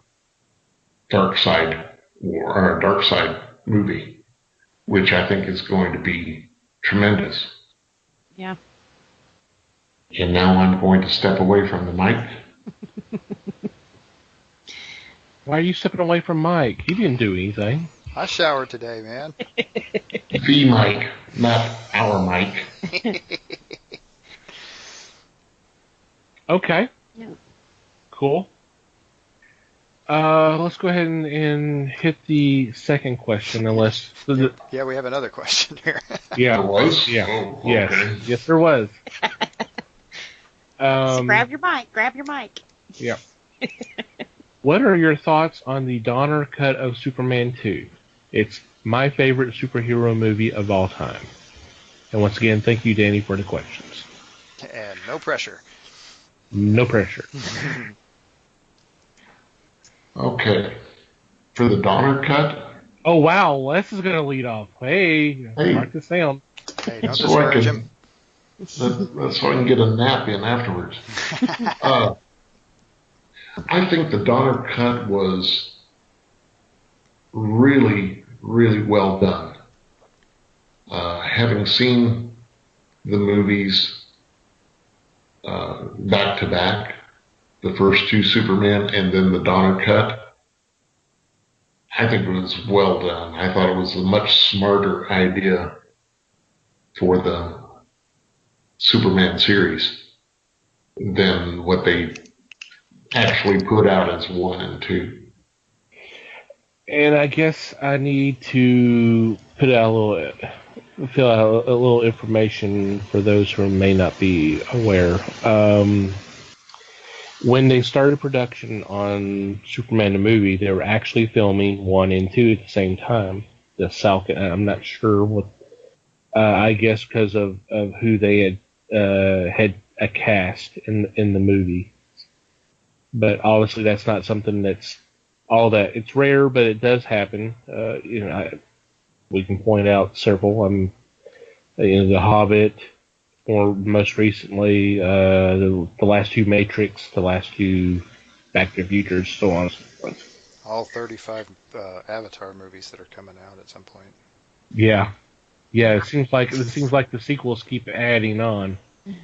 Dark Side War or Dark Side movie, which I think is going to be tremendous. Yeah. And now I'm going to step away from the mic. Why are you stepping away from Mike? He didn't do anything. I showered today, man. The mic, not our mic. Okay. Yeah. Cool. Let's go ahead and hit the second question, unless... Yeah, we have another question here. Yeah. There was? Yeah. Oh, okay. Yes. Yes, there was. So grab your mic. Yeah. What are your thoughts on the Donner cut of Superman 2? It's my favorite superhero movie of all time. And once again, thank you, Danny, for the questions. And no pressure. No pressure. Okay. For the Donner cut? Oh, wow. Les is going to lead off. Hey, mark this down. Hey, don't So discourage him. so I can get a nap in afterwards. I think the Donner cut was really, really well done. Having seen the movies back to back, the first two Superman and then the Donner cut, I think it was well done. I thought it was a much smarter idea for the Superman series than what they actually put out as 1 and 2. And I guess I need to fill out a little information for those who may not be aware. When they started production on Superman the movie, they were actually filming 1 and 2 at the same time. I'm not sure what. I guess because of who they had a cast in the movie. But obviously, that's not something that's all that. It's rare, but it does happen. We can point out several. The Hobbit, or most recently, the last 2 Matrix, the last 2 Back to the Futures, so on and so forth. All 35 Avatar movies that are coming out at some point. Yeah. It seems like the sequels keep adding on.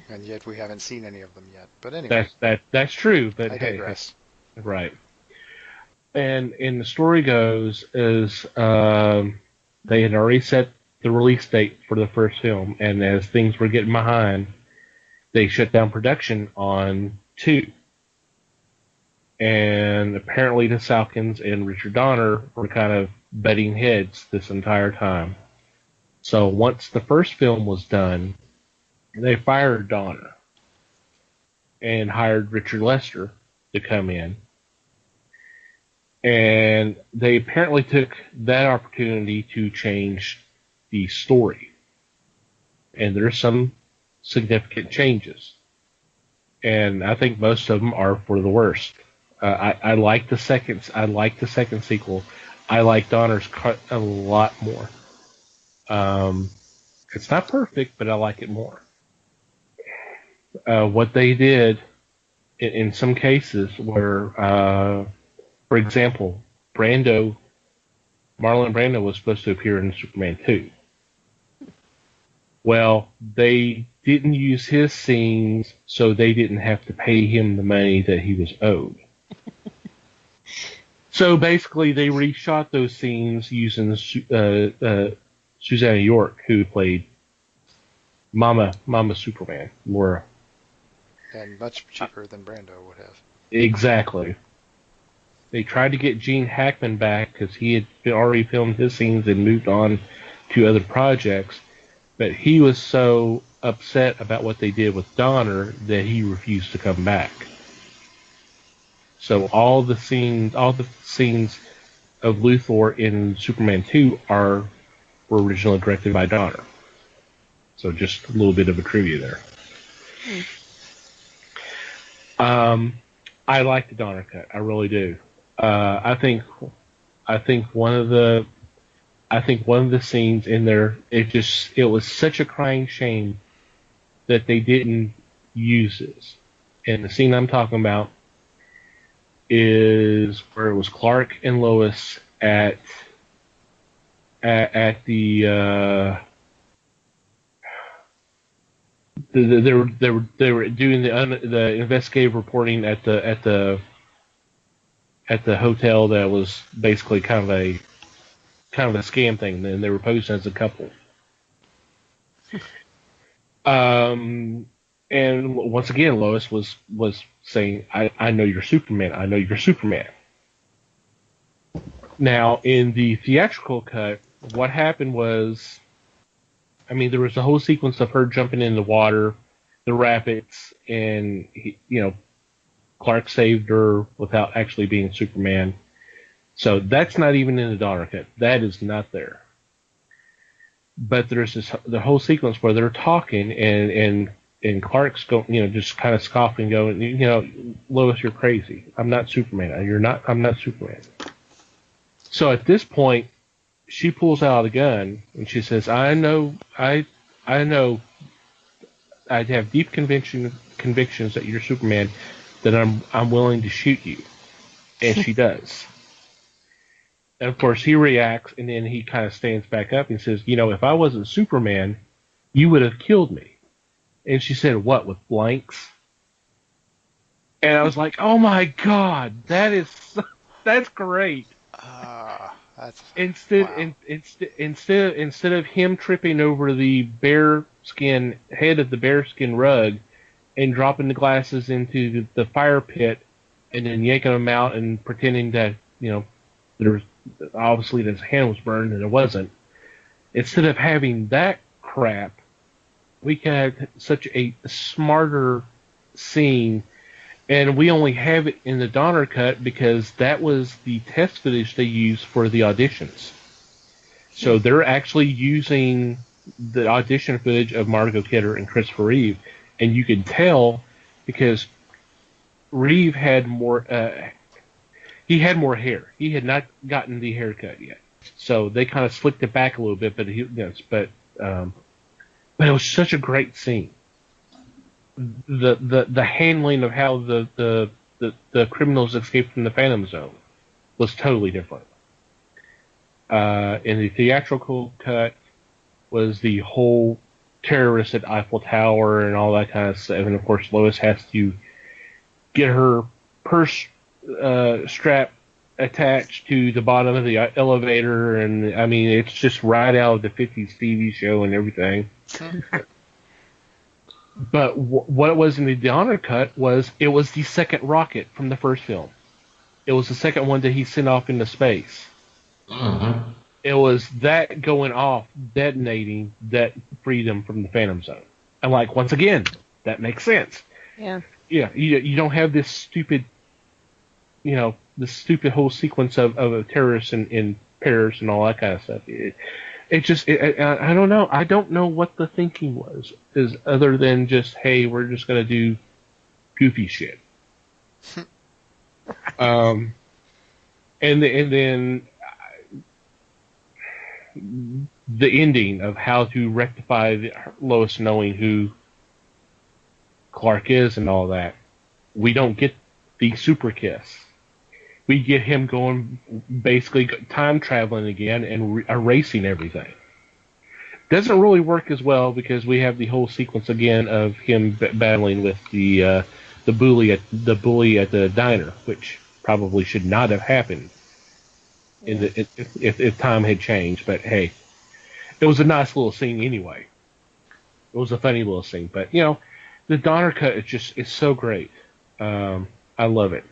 And yet we haven't seen any of them yet. But anyway. That's true, but I digress. Hey, right. And the story goes is they had already set the release date for the first film, and as things were getting behind, they shut down production on 2. And apparently the Salkinds and Richard Donner were kind of butting heads this entire time. So once the first film was done, they fired Donner and hired Richard Lester to come in. And they apparently took that opportunity to change the story. And there's some significant changes. And I think most of them are for the worst. I like the second sequel. I like Donner's cut a lot more. It's not perfect, but I like it more. What they did in some cases were, for example, Marlon Brando was supposed to appear in Superman 2. Well, they didn't use his scenes, so they didn't have to pay him the money that he was owed. So basically, they reshot those scenes using Susanna York, who played Mama Superman, Laura. And much cheaper than Brando would have. Exactly. They tried to get Gene Hackman back because he had already filmed his scenes and moved on to other projects, but he was so upset about what they did with Donner that he refused to come back. So all the scenes of Luthor in Superman 2 were originally directed by Donner. So just a little bit of a trivia there. I like the Donner cut. I really do. I think one of the scenes in there, it was such a crying shame that they didn't use this. And the scene I'm talking about is where it was Clark and Lois at the they were doing the investigative reporting at the hotel that was basically kind of a scam thing, and they were posing as a couple. And once again, Lois was saying, I know you're Superman. I know you're Superman. Now, in the theatrical cut, what happened was, there was a whole sequence of her jumping in the water, the rapids, and Clark saved her without actually being Superman. So that's not even in the Donner cut. That is not there. But there's the whole sequence where they're talking and Clark's going, just kind of scoffing, going, Lois, you're crazy. I'm not Superman. I'm not Superman. So at this point, she pulls out a gun and she says, I know I have deep convictions that you're Superman, that I'm willing to shoot you. And she does. And of course he reacts, and then he kind of stands back up and says, if I wasn't Superman, you would have killed me. And she said, what, with blanks? And I was like, oh my God, that's great. That's Instead, wow. instead of him tripping over the bearskin head of the bearskin rug and dropping the glasses into the fire pit and then yanking them out and pretending that, there was obviously his hand was burned and it wasn't. Instead of having that crap, we had such a smarter scene, and we only have it in the Donner cut because that was the test footage they used for the auditions. So they're actually using the audition footage of Margot Kidder and Christopher Reeve, and you can tell because Reeve had more. He had more hair. He had not gotten the haircut yet, so they kind of slicked it back a little bit. But it was such a great scene. The handling of how the criminals escaped from the Phantom Zone was totally different. In the theatrical cut was the whole terrorist at Eiffel Tower and all that kind of stuff. And of course, Lois has to get her purse strap attached to the bottom of the elevator, and I mean, it's just right out of the 50s TV show and everything. But what it was in the Donner cut was it was the second rocket from the first film. It was the second one that he sent off into space. Mm-hmm. It was that going off, detonating that freedom from the Phantom Zone. And like, once again, that makes sense. Yeah. Yeah, you don't have this stupid, this stupid whole sequence of terrorists in Paris and all that kind of stuff. I don't know. I don't know what the thinking was, is other than just, hey, we're just going to do goofy shit. And then the ending of how to rectify Lois knowing who Clark is and all that. We don't get the super kiss. We get him going, basically time traveling again and erasing everything. Doesn't really work as well because we have the whole sequence again of him battling with the bully at the diner, which probably should not have happened if time had changed. But hey, it was a nice little scene anyway. It was a funny little scene, but the Donner cut is so great. I love it.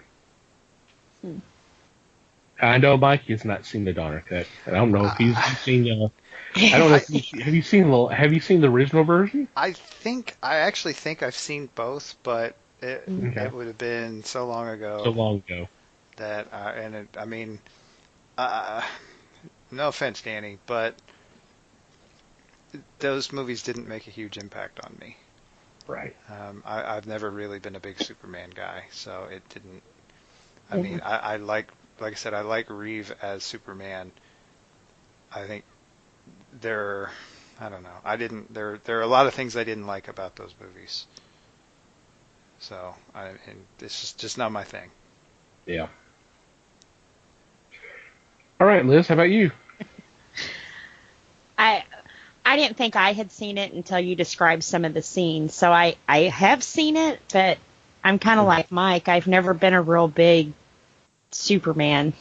I know Mike has not seen the Donner cut. I don't know if he's seen. I don't know. Have you seen the original version? I actually think I've seen both, but it would have been so long ago. So long ago. That no offense, Danny, but those movies didn't make a huge impact on me. Right. I've never really been a big Superman guy, so it didn't. I mean, I like I said, I like Reeve as Superman. I think I don't know. There are a lot of things I didn't like about those movies. So, it's just not my thing. Yeah. All right, Liz, how about you? I didn't think I had seen it until you described some of the scenes. So I have seen it, but I'm kind of like Mike. I've never been a real big Superman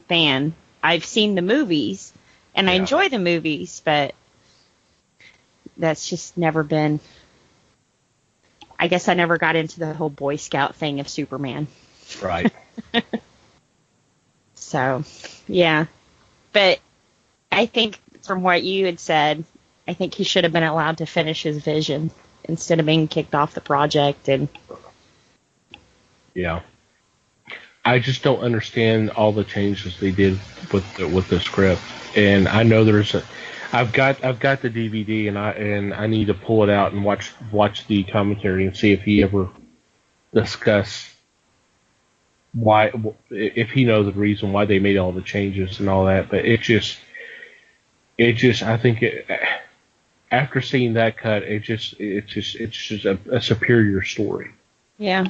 fan. I've seen the movies, and I enjoy the movies, but that's just never been... I guess I never got into the whole Boy Scout thing of Superman. Right. So, yeah. But I think from what you had said, I think he should have been allowed to finish his vision instead of being kicked off the project. And yeah. I just don't understand all the changes they did with the script. And I know I've got the DVD and I need to pull it out and watch the commentary and see if he ever discussed why, if he knows the reason why they made all the changes and all that. But I think after seeing that cut, it's just a superior story. Yeah.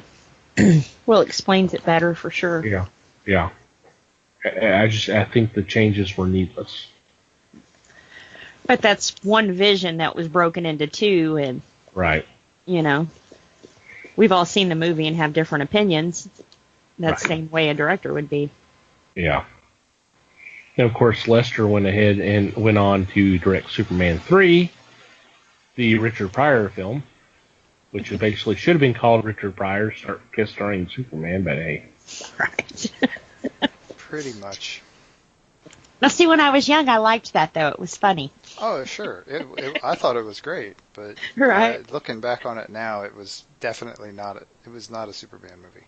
Well, it explains it better for sure. Yeah. I think the changes were needless. But that's one vision that was broken into two, and right. we've all seen the movie and have different opinions. That Right. same way a director would be. Yeah. And of course, Lester went ahead and went on to direct Superman 3, the Richard Pryor film, which eventually should have been called Richard Pryor, guest starring Superman, but hey. Right. Pretty much. Now, see, when I was young, I liked that, though. It was funny. Oh, sure. I thought it was great, but Right. looking back on it now, it was definitely not. It was not a Superman movie.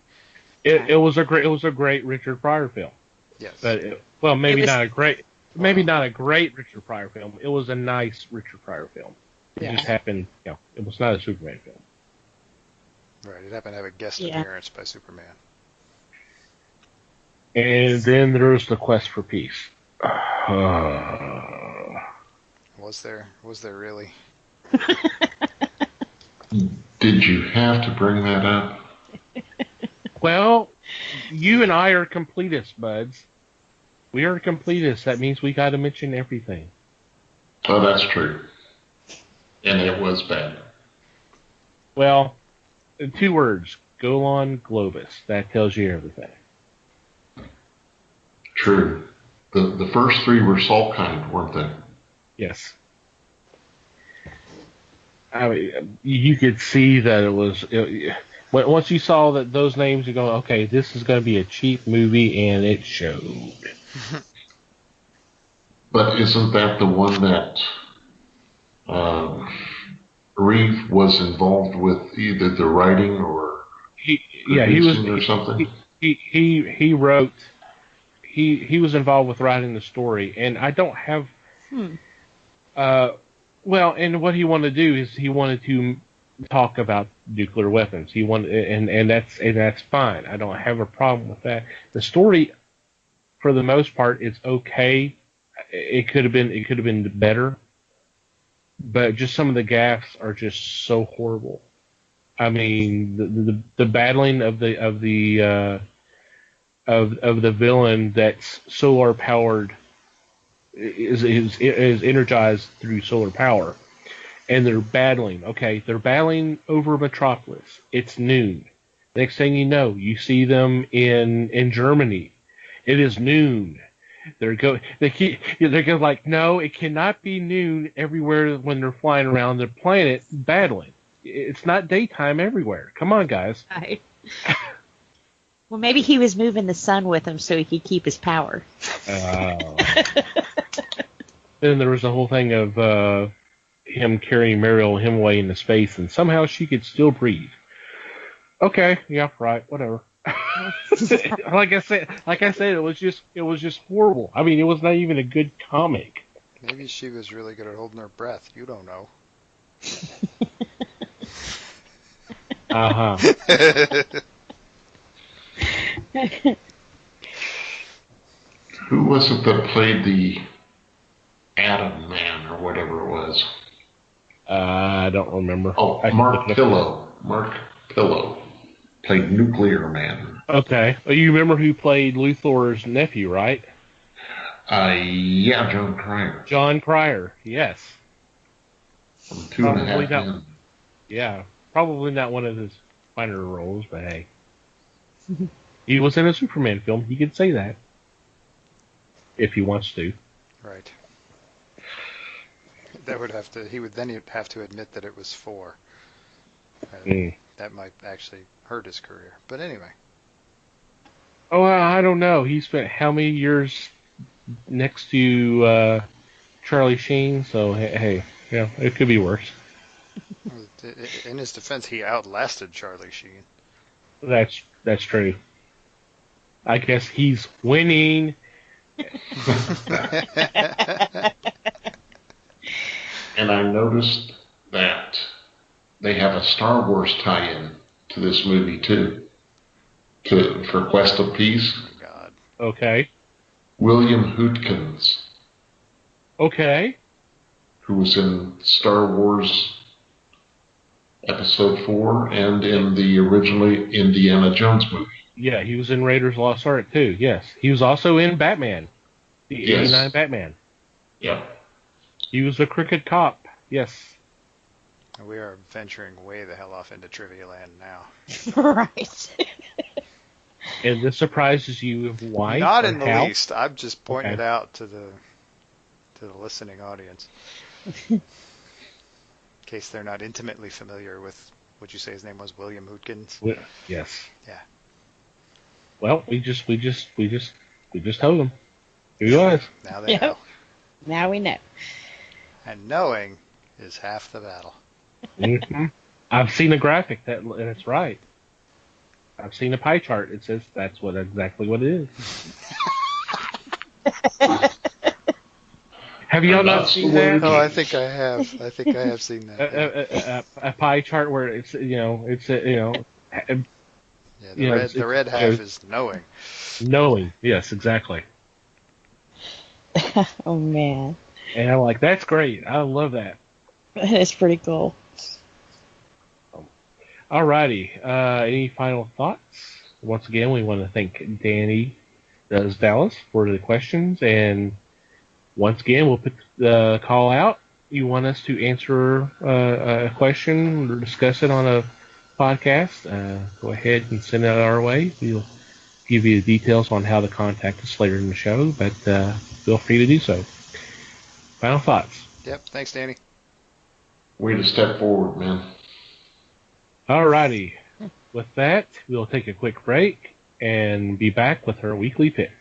It was a great Richard Pryor film. Yes. But maybe not a great Richard Pryor film. It was a nice Richard Pryor film. It just happened, it was not a Superman film. Right. It happened to have a guest appearance by Superman. And then there's the Quest for Peace. Was there really? Did you have to bring that up? Well, you and I are completists, buds. We are completists. That means we got to mention everything. Oh, that's true. And it was bad. Well, in 2 words, Golan Globus. That tells you everything. True. The first 3 were Salkind, weren't they? Yes. I mean, you could see that it was... once you saw that those names, you go, okay, this is going to be a cheap movie, and it showed. But isn't that the one that Reeve was involved with either the writing or producing or something? He wrote. He was involved with writing the story, and I don't have. And what he wanted to do is he wanted to talk about nuclear weapons. He wanted, and that's fine. I don't have a problem with that. The story, for the most part, it's okay. It could have been better, but just some of the gaffes are just so horrible. I mean, the battling of the villain that's solar powered is energized through solar power, and they're battling. Okay, they're battling over Metropolis. It's noon. Next thing you know, you see them in Germany. It is noon. They go like, no, it cannot be noon everywhere when they're flying around the planet battling. It's not daytime everywhere. Come on, guys. Right. Well, maybe he was moving the sun with him so he could keep his power. Then there was the whole thing of him carrying Mariel Hemingway into space, and somehow she could still breathe. Okay, yeah, right, whatever. Like I said, it was just horrible. I mean, it was not even a good comic. Maybe she was really good at holding her breath. You don't know. Who was it that played the Atom Man or whatever it was? I don't remember. Oh, Mark Pillow. Mark Pillow played Nuclear Man. Okay. Well, you remember who played Luthor's nephew, right? Yeah, John Cryer. John Cryer, yes. From 2.5 Men. Yeah, probably not one of his finer roles, but hey. He was in a Superman film. He could say that. If he wants to. Right. He would have to admit that it was 4. That might actually hurt his career. But anyway. Oh, I don't know. He spent how many years next to Charlie Sheen? So, hey, it could be worse. In his defense, he outlasted Charlie Sheen. That's true. I guess he's winning. And I noticed that they have a Star Wars tie-in to this movie too, for Quest of Peace. Oh my God. Okay. William Hootkins. Okay. Who was in Star Wars Episode 4 and in the originally Indiana Jones movie. Yeah, he was in Raiders Lost Ark too. Yes, he was also in Batman, the '89 Batman. Yep. He was a crooked cop. Yes. We are venturing way the hell off into trivia land now. Right. And this surprises you of why? Not or in the how? least. I'm just pointing Okay. it out to the listening audience. In case they're not intimately familiar with, what you say his name was, William Hootkins? Yes. Yeah. Well, we just told them. Here he was. Now they Yep. know. Now we know. And knowing is half the battle. Mm-hmm. I've seen a graphic and it's right. I've seen a pie chart. It says that's exactly what it is. Have y'all not seen that? Oh, I think I have. I think I have seen that. A pie chart where it's Yeah, the red half is knowing. Knowing, yes, exactly. Oh, man. And I'm like, that's great. I love that. That's pretty cool. Alrighty. Any final thoughts? Once again, we want to thank Danny Dallas for the questions. And once again, we'll put the call out. You want us to answer a question or discuss it on a podcast, go ahead and send it our way. We'll give you the details on how to contact us later in the show, but feel free to do so. Final thoughts? Yep. Thanks, Danny. Way to step forward, man. Alrighty. With that, we'll take a quick break and be back with our weekly picks.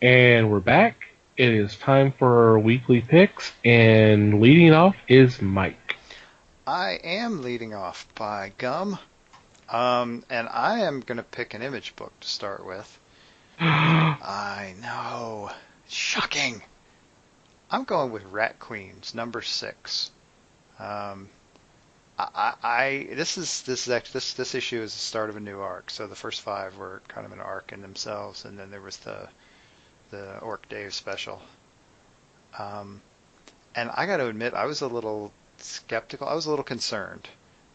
And we're back. It is time for our weekly picks, and leading off is Mike. I am leading off by gum. And I am going to pick an image book to start with. I know. Shocking. I'm going with Rat Queens, number 6. This issue is the start of a new arc. So the first 5 were kind of an arc in themselves, and then there was the Orc Dave special. And I got to admit, I was a little skeptical. I was a little concerned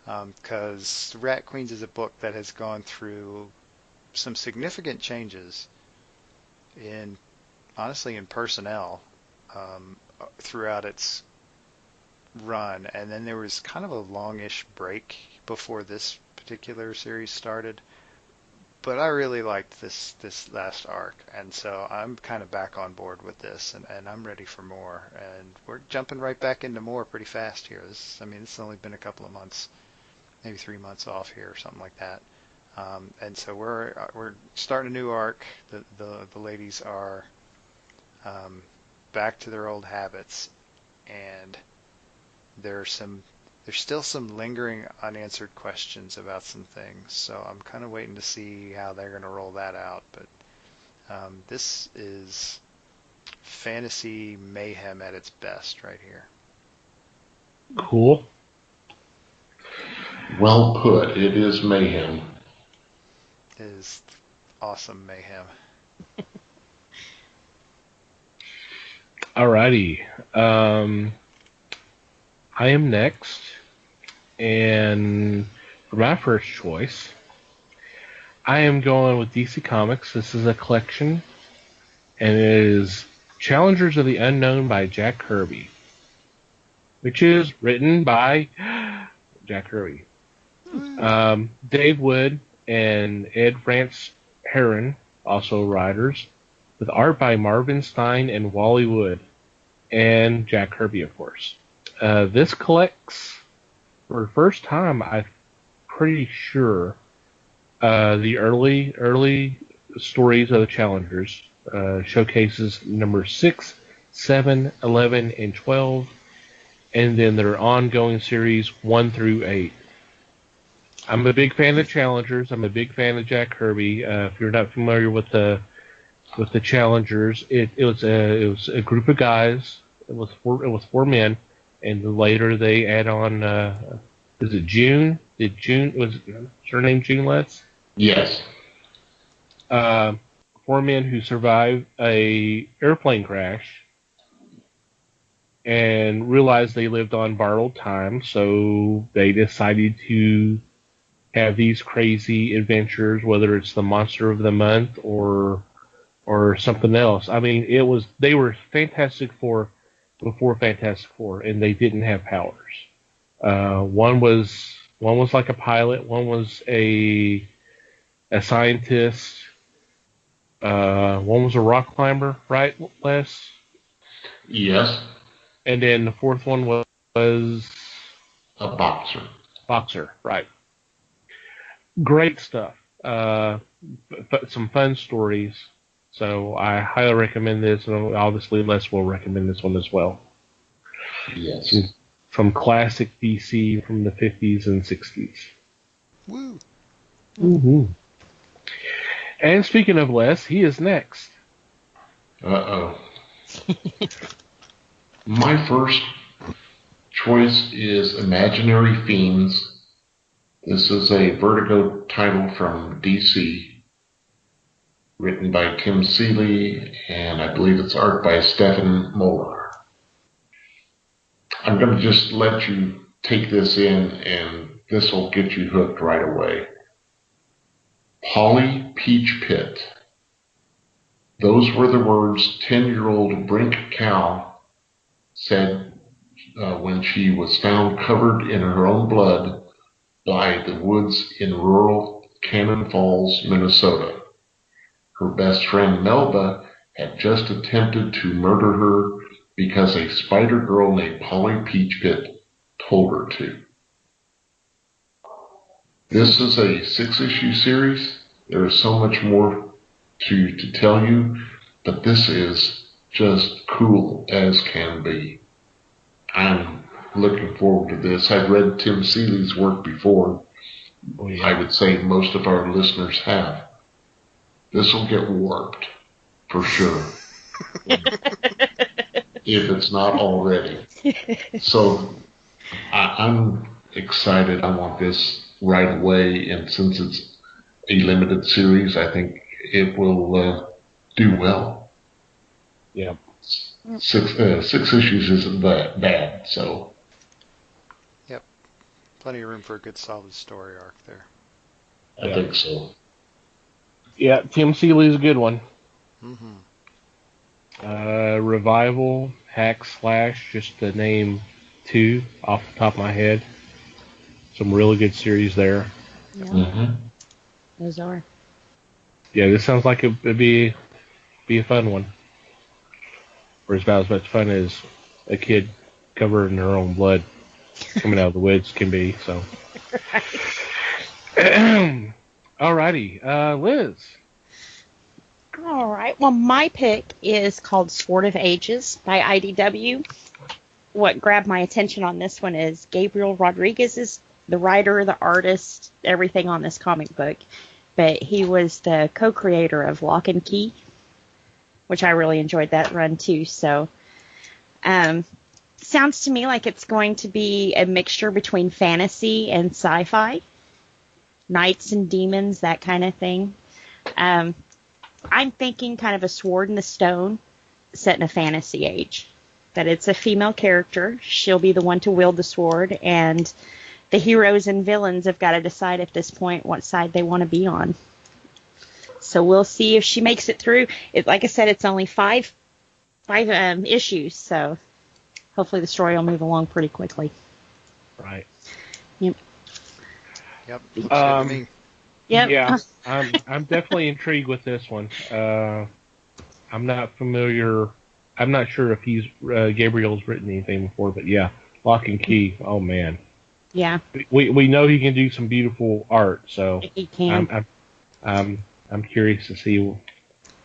because Rat Queens is a book that has gone through some significant changes honestly in personnel throughout its run, and then there was kind of a longish break before this particular series started. But I really liked this last arc, and so I'm kind of back on board with this, and I'm ready for more. And we're jumping right back into more pretty fast here. It's only been a couple of months, maybe 3 months off here, or something like that. And so we're starting a new arc. The ladies are back to their old habits, and there's still some lingering unanswered questions about some things. So I'm kind of waiting to see how they're going to roll that out. But this is fantasy mayhem at its best right here. Cool. Well put. It is mayhem. It is awesome mayhem. Alrighty. I am next, and for my first choice, I am going with DC Comics. This is a collection, and it is Challengers of the Unknown by Jack Kirby, which is written by Jack Kirby. Dave Wood and Ed France Herron, also writers, with art by Marvin Stein and Wally Wood, and Jack Kirby, of course. This collects, for the first time, I'm pretty sure, the early stories of the Challengers, showcases number 6, 7, 11, and 12, and then their ongoing series 1 through 8. I'm a big fan of Challengers. I'm a big fan of Jack Kirby. If you're not familiar with the Challengers, it was a group of guys. It was 4 men. And later they add on, is it June? Was her name June Letts? Yes. 4 men who survived a airplane crash and realized they lived on borrowed time, so they decided to have these crazy adventures, whether it's the monster of the month or something else. I mean, they were Fantastic Four before Fantastic Four, and they didn't have powers. One was like a pilot. One was a scientist. One was a rock climber, right, Les? Yes. And then the fourth one was A boxer. Boxer, right. Great stuff. Some fun stories. So I highly recommend this, and obviously Les will recommend this one as well. Yes. From classic DC from the 50s and 60s. Woo! Mm-hmm. And speaking of Les, he is next. Uh-oh. My first choice is Imaginary Fiends. This is a Vertigo title from DC, written by Tim Seeley, and I believe it's art by Stephen Moller. I'm going to just let you take this in, and this will get you hooked right away. Polly Peach Pit. Those were the words 10-year-old Brink Cow said when she was found covered in her own blood by the woods in rural Cannon Falls, Minnesota. Her best friend Melba had just attempted to murder her because a spider girl named Polly Peach Pit told her to. This is a 6-issue series. There is so much more to tell you, but this is just cool as can be. I'm looking forward to this. I've read Tim Seeley's work before. Oh, yeah. I would say most of our listeners have. This will get warped, for sure. If it's not already. So I'm excited. I want this right away, and since it's a limited series, I think it will do well. Yeah. 6 issues isn't that bad, so. Yep. Plenty of room for a good solid story arc there. I think so. Yeah, Tim Seeley's a good one. Mm-hmm. Revival, Hack Slash, just to name two off the top of my head. Some really good series there. Yeah. Mm-hmm. Those are. Yeah, this sounds like it'd be a fun one. Or about as much fun as a kid covered in her own blood coming out of the woods can be. So, alrighty, Liz. All right. Well, my pick is called Sword of Ages by IDW. What grabbed my attention on this one is Gabriel Rodriguez is the writer, the artist, everything on this comic book. But he was the co-creator of Lock and Key, which I really enjoyed that run too. So, sounds to me like it's going to be a mixture between fantasy and sci-fi, knights and demons, that kind of thing. I'm thinking kind of a Sword in the Stone set in a fantasy age. That it's a female character. She'll be the one to wield the sword, and the heroes and villains have got to decide at this point what side they want to be on. So we'll see if she makes it through. Like I said, it's only five issues, so hopefully the story will move along pretty quickly. Right. Yep. Yep. Looks good to me. Yep. Yeah, I'm definitely intrigued with this one. I'm not familiar. I'm not sure if Gabriel's written anything before, but yeah, Lock and Key. Oh man. Yeah. We know he can do some beautiful art, so He can. I'm curious to see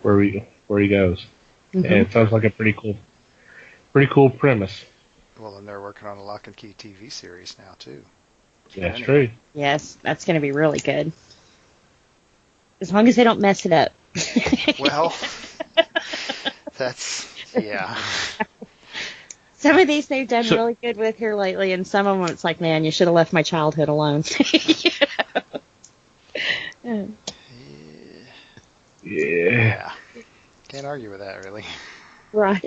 where he goes. Mm-hmm. And it sounds like a pretty cool premise. Well, and they're working on a Lock and Key TV series now too. That's true. Yes, that's going to be really good. As long as they don't mess it up. Well, yeah. Some of these they've done really good with here lately, and some of them it's like, man, you should have left my childhood alone. Yeah. Can't argue with that, really. Right.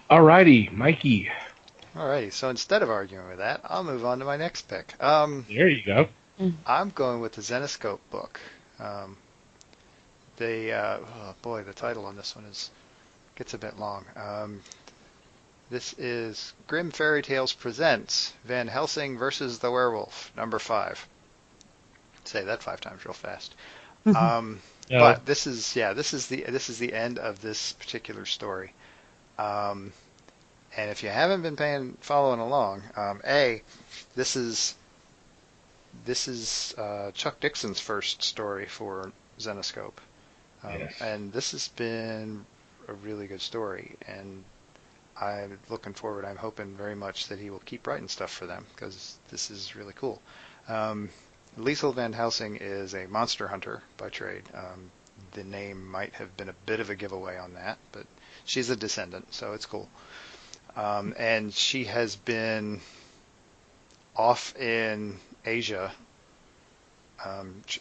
Alrighty, Mikey. Alrighty, so instead of arguing with that, I'll move on to my next pick. There you go. I'm going with the Zenescope book. Oh boy, the title on this one gets a bit long. This is Grim Fairy Tales Presents Van Helsing versus the Werewolf, number 5. Say that 5 times real fast. But this is the end of this particular story. And if you haven't been following along, this is Chuck Dixon's first story for Zenescope. Yes. And this has been a really good story, and I'm looking forward. I'm hoping very much that he will keep writing stuff for them, because this is really cool. Liesl Van Helsing is a monster hunter by trade. The name might have been a bit of a giveaway on that, but she's a descendant, so it's cool. And she has been off in Asia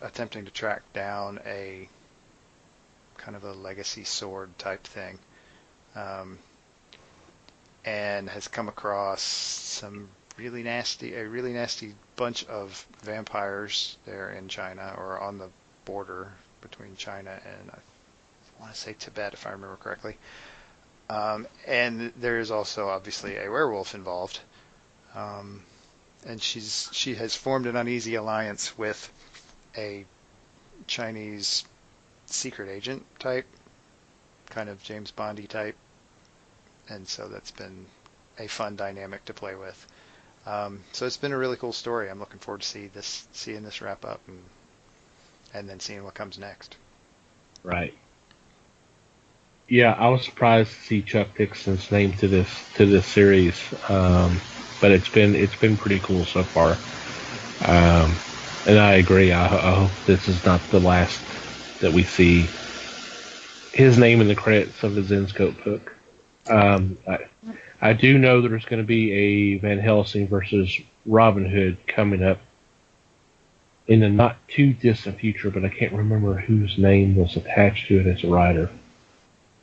attempting to track down a kind of a legacy sword type thing, and has come across a really nasty bunch of vampires there in China, or on the border between China and I want to say Tibet, if I remember correctly. And there is also obviously a werewolf involved. And she has formed an uneasy alliance with a Chinese secret agent type, kind of James Bondy type, and so that's been a fun dynamic to play with. So it's been a really cool story. I'm looking forward to seeing this wrap up, and then seeing what comes next. Right. Yeah, I was surprised to see Chuck Dixon's name to this series, but it's been pretty cool so far. And I agree. I hope this is not the last that we see his name in the credits of the Zenescope book. I do know there's going to be a Van Helsing versus Robin Hood coming up in the not too distant future, but I can't remember whose name was attached to it as a writer.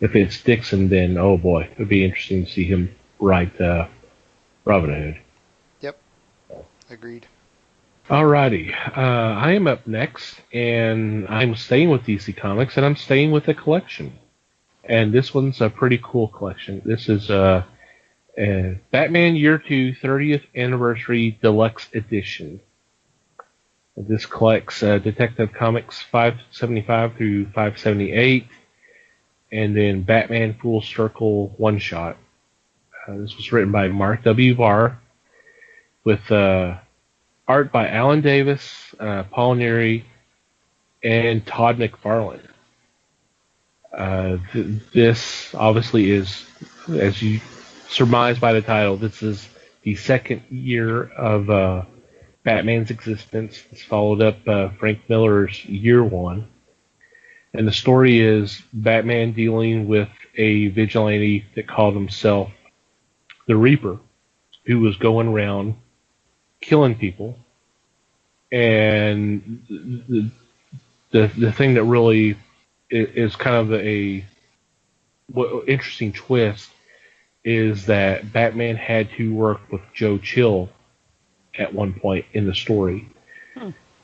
If it's Dixon, then oh boy, it would be interesting to see him write Robin Hood. Yep, agreed. Alrighty, I am up next, and I'm staying with DC Comics, and I'm staying with a collection. And this one's a pretty cool collection. This is Batman Year 2 30th Anniversary Deluxe Edition. This collects Detective Comics 575 through 578, and then Batman Full Circle one-shot. This was written by Mark W. Barr, with art by Alan Davis, Paul Neary, and Todd McFarlane. This obviously is, as you surmise by the title, this is the second year of Batman's existence. It's followed up Frank Miller's Year 1. And the story is Batman dealing with a vigilante that called himself the Reaper, who was going around killing people. And the thing that really is kind of a interesting twist is that Batman had to work with Joe Chill at one point in the story.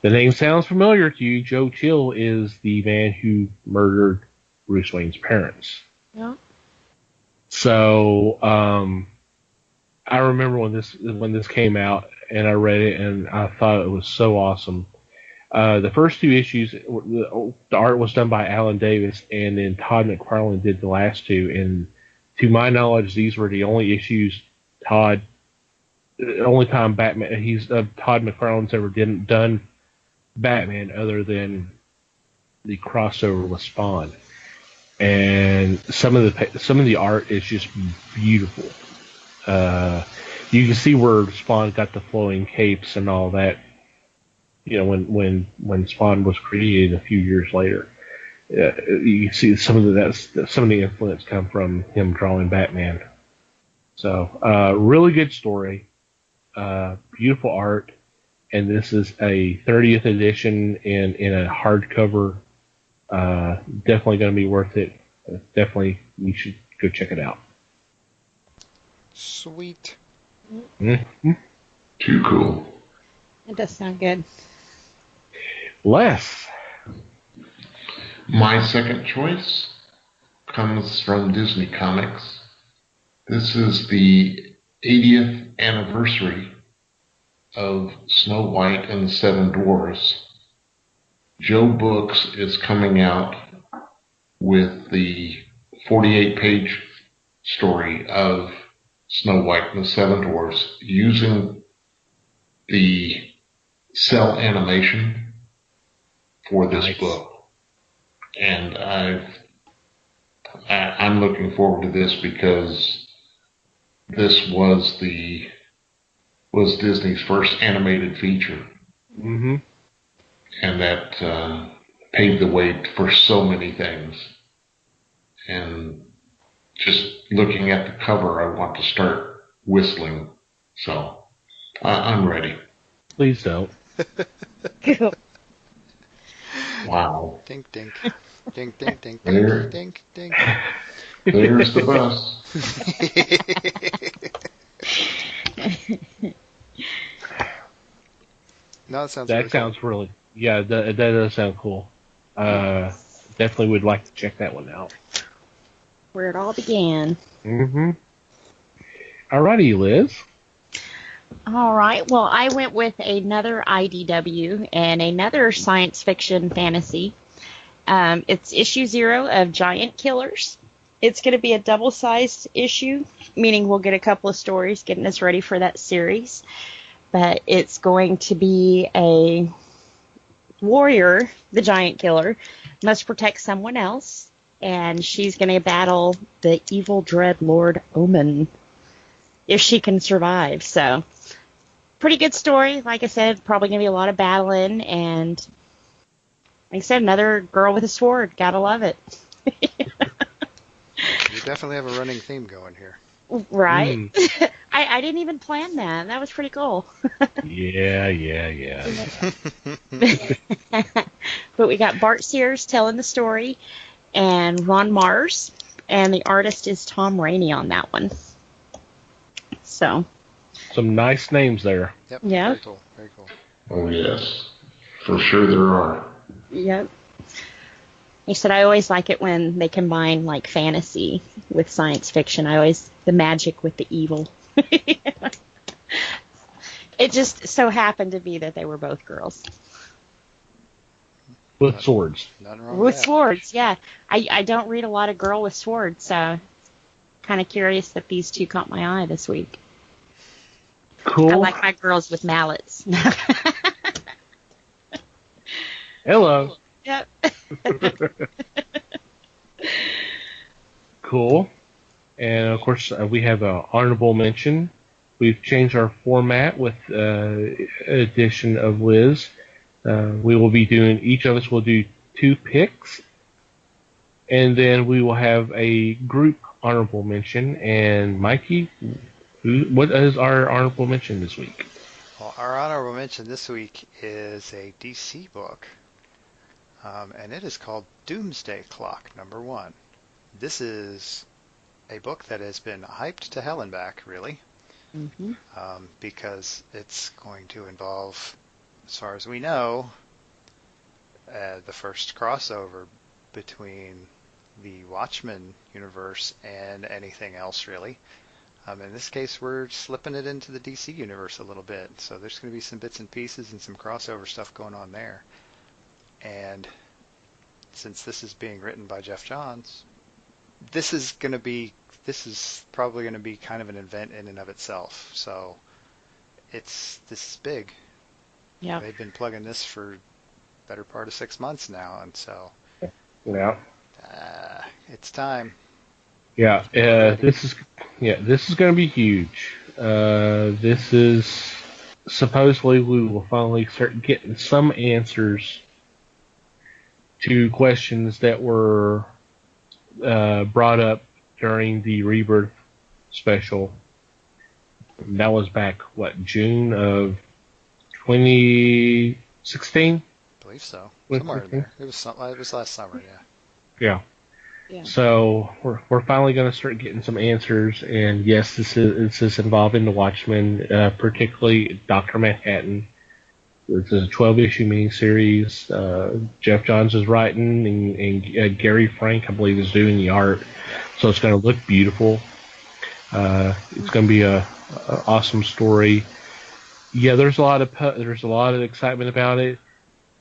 The name sounds familiar to you. Joe Chill is the man who murdered Bruce Wayne's parents. Yeah. So I remember when this came out, and I read it, and I thought it was so awesome. The first 2 issues, the art was done by Alan Davis, and then Todd McFarlane did the last 2. And to my knowledge, these were the only issues the only time Batman Todd McFarlane's ever done Batman other than the crossover with Spawn. And some of the art is just beautiful. You can see where Spawn got the flowing capes and all that. You know, when Spawn was created a few years later, you can see some of the influence come from him drawing Batman. So, really good story, beautiful art, and this is a 30th edition in a hardcover. Definitely going to be worth it. Definitely, you should go check it out. Sweet. Mm-hmm. Too cool. It does sound good. Les. My second choice comes from Disney Comics. This is the 80th anniversary of Snow White and the Seven Dwarfs. Joe Books is coming out with the 48-page story of Snow White and the Seven Dwarfs using the cell animation for this book. And I'm looking forward to this because this was Disney's first animated feature. Mm-hmm. And that paved the way for so many things. And just looking at the cover, I want to start whistling. So I'm ready. Please don't. Wow. Dink, dink. Dink, dink, dink, There. dink, dink, dink. There's the bus. No, it sounds That really sounds really, yeah, that does sound cool. Definitely would like to check that one out. Where it all began. Mm-hmm. Alrighty, Liz. All right. Well, I went with another IDW and another science fiction fantasy. It's issue 0 of Giant Killers. It's going to be a double-sized issue, meaning we'll get a couple of stories getting us ready for that series. But it's going to be a warrior, the Giant Killer, must protect someone else, and she's going to battle the evil dread Lord Omen if she can survive. So, pretty good story. Like I said, probably going to be a lot of battling, and like I said, another girl with a sword. Gotta love it. You definitely have a running theme going here. Right? I didn't even plan that. That was pretty cool. Yeah. But we got Bart Sears telling the story, and Ron Mars, and the artist is Tom Rainey on that one. So. Some nice names there. Yep. Yeah. Very cool. Very cool. Oh, yes. For sure there are. Yep. He said, I always like it when they combine, like, fantasy with science fiction. The magic with the evil. It just so happened to be that they were both girls. With swords. Nothing wrong With with that. swords, yeah. I don't read a lot of girl with swords, so kind of curious that these two caught my eye this week. Cool. I like my girls with mallets. Hello. Yep. Cool. And of course, we have an honorable mention. We've changed our format with addition of Liz. We will be doing, each of us will do 2 picks, and then we will have a group honorable mention. And Mikey, what is our honorable mention this week? Well, our honorable mention this week is a DC book, and it is called Doomsday Clock #1. This is a book that has been hyped to hell and back, really, because it's going to involve, as far as we know, the first crossover between the Watchmen universe and anything else, really. In this case, we're slipping it into the DC universe a little bit, so there's going to be some bits and pieces and some crossover stuff going on there. And since this is being written by Jeff Johns, this is probably going to be kind of an event in and of itself. So this is big. Yeah. They've been plugging this for better part of 6 months now, and so Yeah. it's time. Yeah. This is going to be huge. This is supposedly we will finally start getting some answers to questions that were brought up during the Rebirth special. That was back, June of 2016? I believe so. With Somewhere in 15? there. It was last summer, yeah. Yeah. Yeah. So we're finally going to start getting some answers, and yes, this is involving the Watchmen, particularly Dr. Manhattan. This is a 12-issue miniseries. Jeff Johns is writing, and Gary Frank, I believe, is doing the art. So it's going to look beautiful. It's going to be a awesome story. Yeah, there's a lot of excitement about it.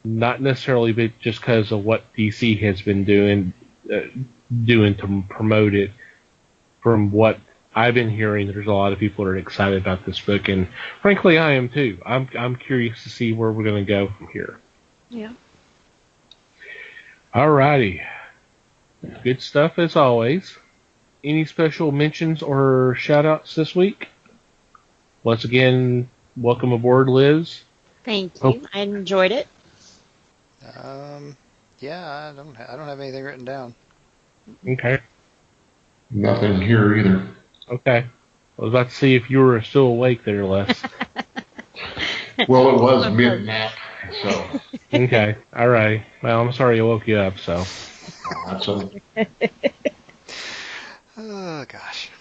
Not necessarily just because of what DC has been doing to promote it. From what I've been hearing, there's a lot of people that are excited about this book, and frankly, I am too. I'm curious to see where we're going to go from here. Yeah. Alrighty, good stuff as always. Any special mentions or shout-outs this week? Once again, welcome aboard, Liz. Thank you. I enjoyed it. Yeah, I don't have anything written down. Okay. Nothing here either. Okay. I was about to see if you were still awake there, Les. Well, it was mid-nap, so. Okay. All right. Well, I'm sorry I woke you up, so. That's okay. Oh, gosh.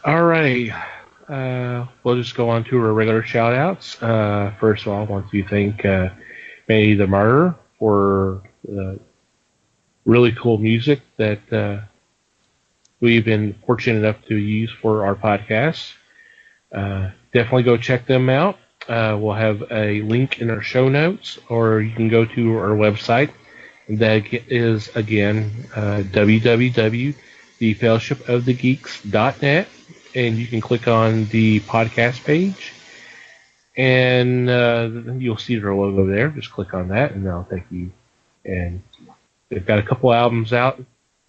All right. We'll just go on to our regular shout-outs. First of all, I want to thank May the Martyr for really cool music that we've been fortunate enough to use for our podcast. Definitely go check them out. We'll have a link in our show notes, or you can go to our website. That is, again, www.thefellowshipofthegeeks.net, and you can click on the podcast page, and you'll see their logo there. Just click on that, and that'll take you. And they've got a couple albums out.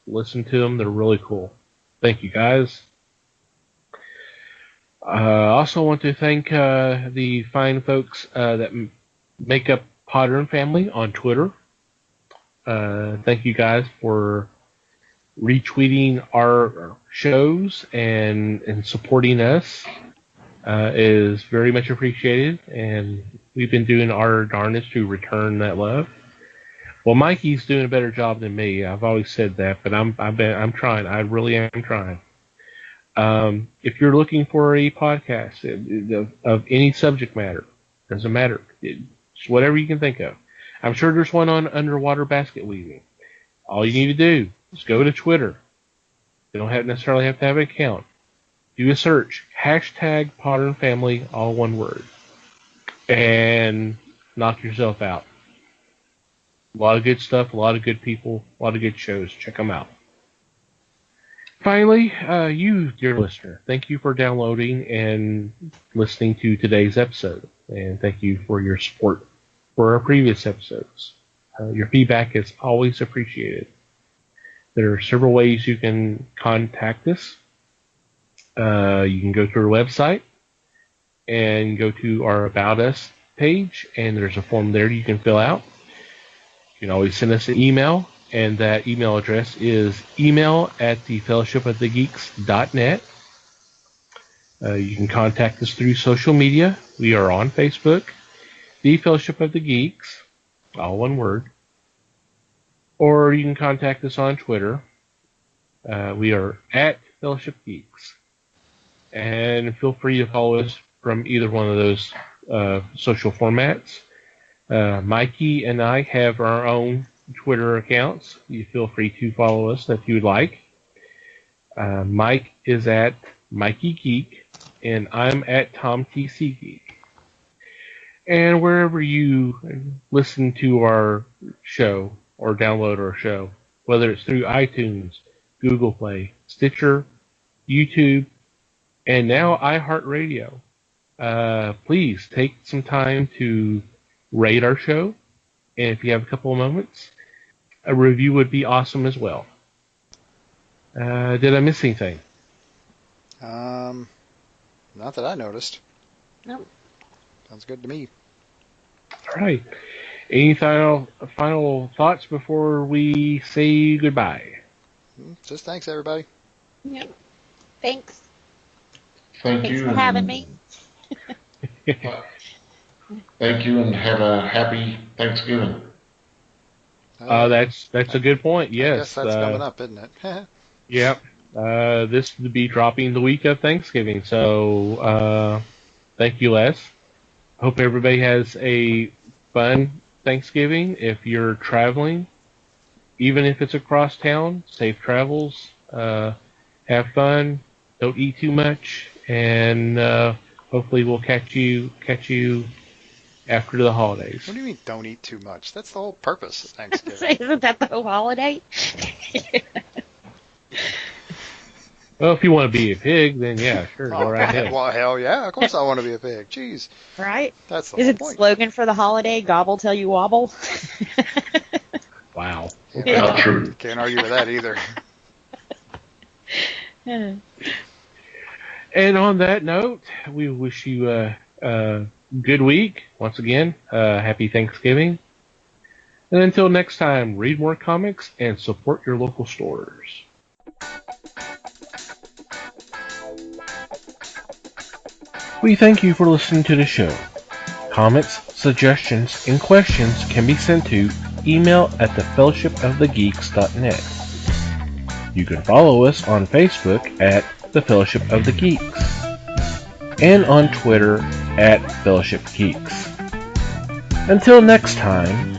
Listen to them. They're really cool. Thank you, guys. I also want to thank the fine folks that make up Potter and Family on Twitter. Thank you guys for retweeting our shows and supporting us. Is very much appreciated, and we've been doing our darndest to return that love. Well, Mikey's doing a better job than me. I've always said that, but I'm trying. I really am trying. If you're looking for a podcast of any subject matter, doesn't matter. It's whatever you can think of. I'm sure there's one on underwater basket weaving. All you need to do is go to Twitter. You don't necessarily have to have an account. Do a search. #Potter and Family, all one word. And knock yourself out. A lot of good stuff, a lot of good people, a lot of good shows. Check them out. Finally, you, dear listener, thank you for downloading and listening to today's episode. And thank you for your support for our previous episodes. Your feedback is always appreciated. There are several ways you can contact us. You can go to our website and go to our About Us page, and there's a form there you can fill out. You can always send us an email, and that email address is email@thefellowshipofthegeeks.net. You can contact us through social media. We are on Facebook, The Fellowship of the Geeks, all one word. Or you can contact us on Twitter. We are @FellowshipGeeks. And feel free to follow us from either one of those social formats. Mikey and I have our own Twitter accounts. You feel free to follow us if you would like. Mike is @MikeyGeek, and I'm @TomTCGeek. And wherever you listen to our show or download our show, whether it's through iTunes, Google Play, Stitcher, YouTube, and now iHeartRadio, please take some time to rate our show. And if you have a couple of moments, a review would be awesome as well. Did I miss anything? Not that I noticed. No. Sounds good to me. All right. Any final thoughts before we say goodbye? Just thanks, everybody. Yep. Thanks. Thanks Thanks for having me. Thank you, and have a happy Thanksgiving. That's a good point. Yes. I guess that's coming up, isn't it? Yep. This will be dropping the week of Thanksgiving. So, thank you, Les. Hope everybody has a fun Thanksgiving. If you're traveling, even if it's across town, safe travels. Have fun. Don't eat too much, and hopefully we'll catch you after the holidays. What do you mean, don't eat too much? That's the whole purpose of Thanksgiving. Isn't that the whole holiday? Well, if you want to be a pig, then yeah, sure, go right ahead. Well, hell yeah, of course I want to be a pig. Jeez. Right? That's the Is whole it the point. slogan for the holiday? Gobble till you wobble? Wow. Not true. Can't argue with that either. And on that note, we wish you a good week. Once again, happy Thanksgiving. And until next time, read more comics and support your local stores. We thank you for listening to the show. Comments, suggestions, and questions can be sent to email@thefellowshipofthegeeks.net. You can follow us on Facebook at The Fellowship of the Geeks and on Twitter at Fellowship Geeks. Until next time,